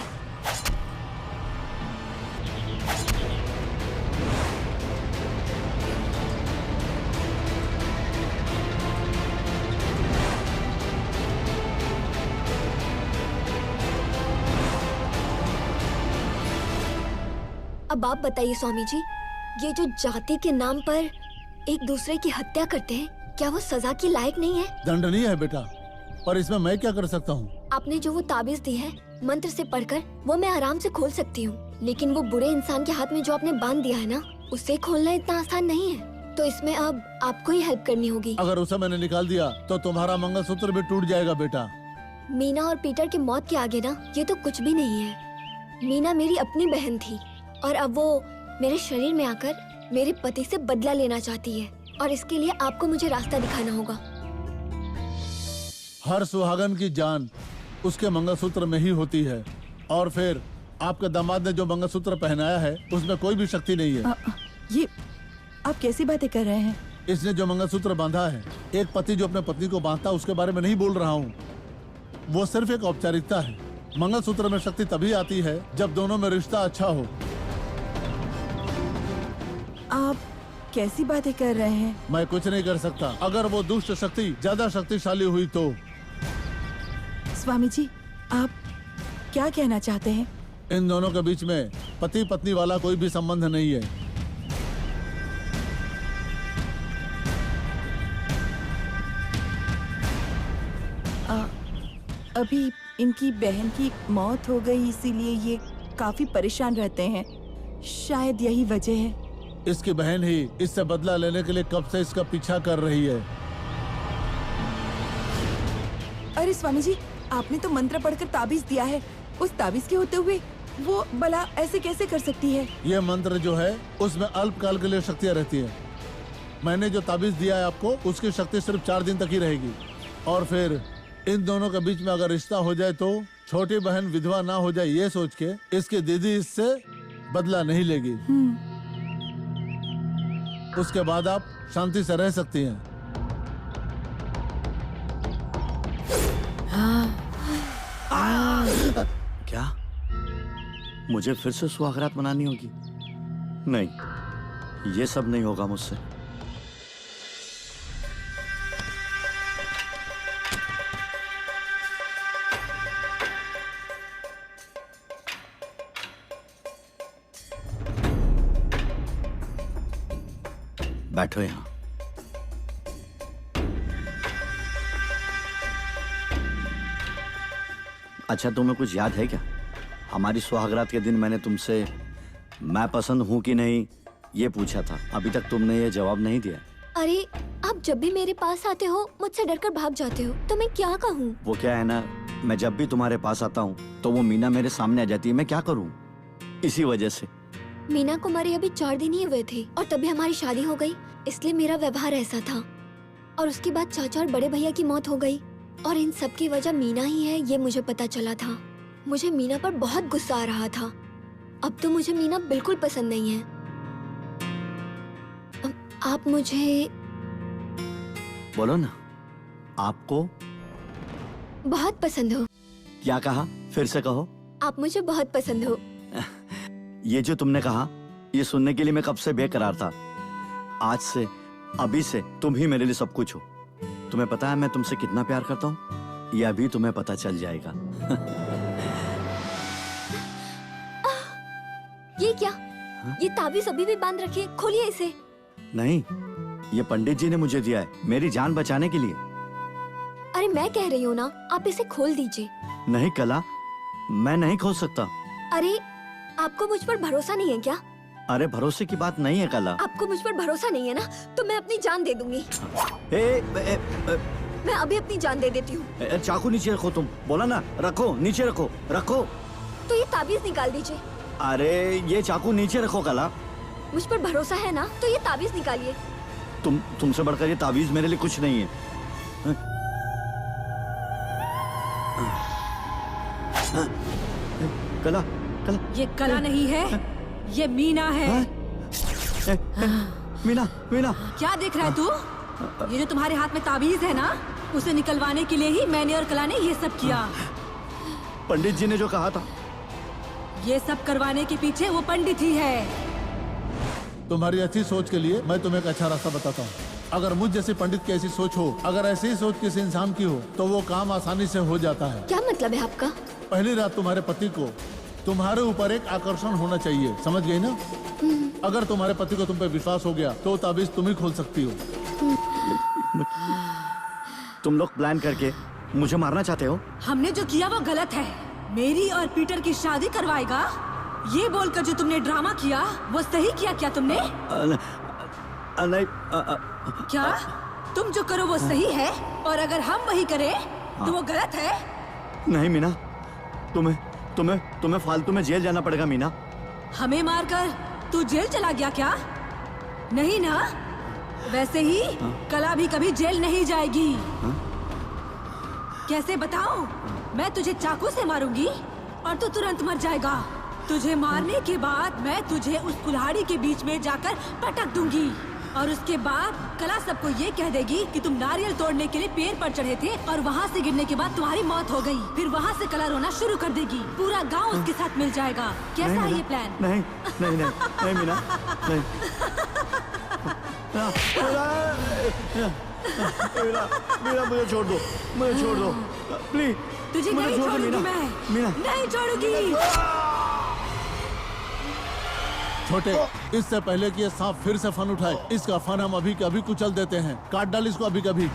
अब आप बताइए स्वामी जी, ये जो जाति के नाम पर एक दूसरे की हत्या करते हैं, क्या वो सजा के लायक नहीं है? दंडनीय है बेटा, पर इसमें मैं क्या कर सकता हूँ? आपने जो वो ताबीज दी है मंत्र से पढ़कर, वो मैं आराम से खोल सकती हूँ, लेकिन वो बुरे इंसान के हाथ में जो आपने बांध दिया है ना, उसे खोलना इतना आसान नहीं है। तो इसमें अब आपको ही हेल्प करनी होगी। अगर उसे मैंने निकाल दिया तो तुम्हारा मंगलसूत्र भी टूट जाएगा बेटा। मीना और पीटर की मौत के आगे ना ये तो कुछ भी नहीं है। मीना मेरी अपनी बहन थी और अब वो मेरे शरीर में आकर मेरे पति से बदला लेना चाहती है, और इसके लिए आपको मुझे रास्ता दिखाना होगा। हर सुहागन की जान उसके मंगलसूत्र में ही होती है, और फिर आपके दामाद ने जो मंगलसूत्र पहनाया है उसमें कोई भी शक्ति नहीं है। ये आप कैसी बातें कर रहे हैं? इसने जो मंगलसूत्र बांधा है, एक पति जो अपने पत्नी को बांधता उसके बारे में नहीं बोल रहा हूँ, वो सिर्फ एक औपचारिकता है। मंगलसूत्र में शक्ति तभी आती है जब दोनों में रिश्ता अच्छा हो। आप कैसी बातें कर रहे हैं? मैं कुछ नहीं कर सकता। अगर वो दुष्ट शक्ति ज्यादा शक्तिशाली हुई तो। स्वामी जी, आप क्या कहना चाहते हैं? इन दोनों के बीच में पति पत्नी वाला कोई भी संबंध नहीं है। अभी इनकी बहन की मौत हो गई, इसीलिए ये काफी परेशान रहते हैं, शायद यही वजह है। इसकी बहन ही इससे बदला लेने के लिए कब से इसका पीछा कर रही है। अरे स्वामी जी, आपने तो मंत्र पढ़कर ताबीज दिया है, उस ताबीज के होते हुए वो भला ऐसे कैसे कर सकती है? ये मंत्र जो है उसमें अल्पकाल के लिए शक्तियाँ रहती है। मैंने जो ताबीज दिया है आपको, उसकी शक्ति सिर्फ 4 दिन तक ही रहेगी, और फिर इन दोनों के बीच में अगर रिश्ता हो जाए तो छोटी बहन विधवा ना हो जाए, ये सोच के इसकी दीदी इससे बदला नहीं लेगी। उसके बाद आप शांति से रह सकती हैं। क्या मुझे फिर से सुहागरात मनानी होगी? नहीं, ये सब नहीं होगा मुझसे। बैठो यहाँ। अच्छा, तुम्हें कुछ याद है क्या? हमारी सुहागरात के दिन मैंने तुमसे मैं पसंद हूँ कि नहीं ये पूछा था। अभी तक तुमने ये जवाब नहीं दिया। अरे आप जब भी मेरे पास आते हो मुझसे डरकर भाग जाते हो, तो मैं क्या कहूँ? वो क्या है ना, मैं जब भी तुम्हारे पास आता हूँ तो वो मीना मेरे सामने आ जाती है, मैं क्या करूँ? इसी वजह से। मीना को मरे अभी 4 दिन ही हुए थे और तभी हमारी शादी हो गई, इसलिए मेरा व्यवहार ऐसा था। और उसके बाद चाचा और बड़े भैया की मौत हो गई और इन सब की वजह मीना ही है, ये मुझे पता चला था। मुझे मीना पर बहुत गुस्सा आ रहा था। अब तो मुझे मीना बिल्कुल पसंद नहीं है। आप मुझे बोलो ना, आपको बहुत पसंद हो। क्या कहा? फिर से कहो। आप मुझे बहुत पसंद हो। ये जो तुमने कहा, ये सुनने के लिए मैं कब से बेकरार था। आज से, अभी से तुम ही मेरे लिए सब कुछ हो। तुम्हें पता है मैं तुमसे कितना प्यार करता हूँ? ये अभी तुम्हें पता चल जाएगा। ये क्या? ये ताबीज अभी भी बांध रखी है, खोलिए इसे। नहीं, ये पंडित जी ने मुझे दिया है, मेरी जान बचाने के लिए। अरे मैं कह रही हूँ ना, आप इसे खोल दीजिए। नहीं कला, मैं नहीं खोल सकता। अरे आपको मुझ पर भरोसा नहीं है क्या? अरे भरोसे की बात नहीं है कला। आपको मुझ पर भरोसा नहीं है ना, तो मैं अपनी जान दे दूंगी। मैं अभी अपनी जान दे देती हूँ। चाकू नीचे रखो, तुम बोला ना, रखो नीचे रखो, रखो। तो ये ताबीज निकाल दीजिए। अरे ये चाकू नीचे रखो कला। मुझ पर भरोसा है ना, तो ये ताबीज निकालिए। तुमसे बढ़कर ये ताबीज मेरे लिए कुछ नहीं है। कला, कला। ये कला नहीं है, ये मीना है। मीना, मीना। क्या देख रहा है तू? ये जो तुम्हारे हाथ में ताबीज है ना, उसे निकलवाने के लिए ही मैंने और कला ने ये सब किया। पंडित जी ने जो कहा था, ये सब करवाने के पीछे वो पंडित ही है। तुम्हारी अच्छी सोच के लिए मैं तुम्हें एक अच्छा रास्ता बताता हूँ। अगर मुझ जैसे पंडित की ऐसी सोच हो, अगर ऐसी सोच किसी इंसान की हो, तो वो काम आसानी से हो जाता है। क्या मतलब है आपका? पहली रात तुम्हारे पति को तुम्हारे ऊपर एक आकर्षण होना चाहिए, समझ गई ना? अगर तुम्हारे पति को तुम पे विश्वास हो गया तो ताबीज तुम ही खोल सकती हो। तुम लोग प्लान करके मुझे मारना चाहते हो? हमने जो किया वो गलत है। मेरी और पीटर की शादी करवाएगा, ये बोलकर जो तुमने ड्रामा किया वो सही किया क्या तुमने? नहीं। क्या तुम जो करो वो सही है और अगर हम वही करें तो वो गलत है? नहीं मीना, तुम्हें फालतू में जेल जाना पड़ेगा मीना। हमें मारकर तू जेल चला गया क्या? नहीं ना? वैसे ही कला भी कभी जेल नहीं जाएगी। कैसे बताऊं? मैं तुझे चाकू से मारूंगी और तू तुरंत मर जाएगा। तुझे मारने के बाद मैं तुझे उस कुल्हाड़ी के बीच में जाकर पटक दूंगी और उसके बाद कला सबको ये कह देगी कि तुम नारियल तोड़ने के लिए पेड़ पर चढ़े थे और वहाँ से गिरने के बाद तुम्हारी मौत हो गई। फिर वहाँ से कला रोना शुरू कर देगी, पूरा गांव उसके साथ मिल जाएगा। कैसा है ये प्लान? नहीं नहीं नहीं नहीं मीना, नहीं। मीना मुझे छोड़ दो, मुझे छोड़ दो प्लीज। तुझे नहीं छोड़ूंगी मैं, मीना नहीं छोड़ूंगी। छोटे, इससे पहले कि ये सांप फिर से फन उठाए, इसका फन हम अभी के अभी कुचल देते हैं। काट डाल इसको अभी कभी।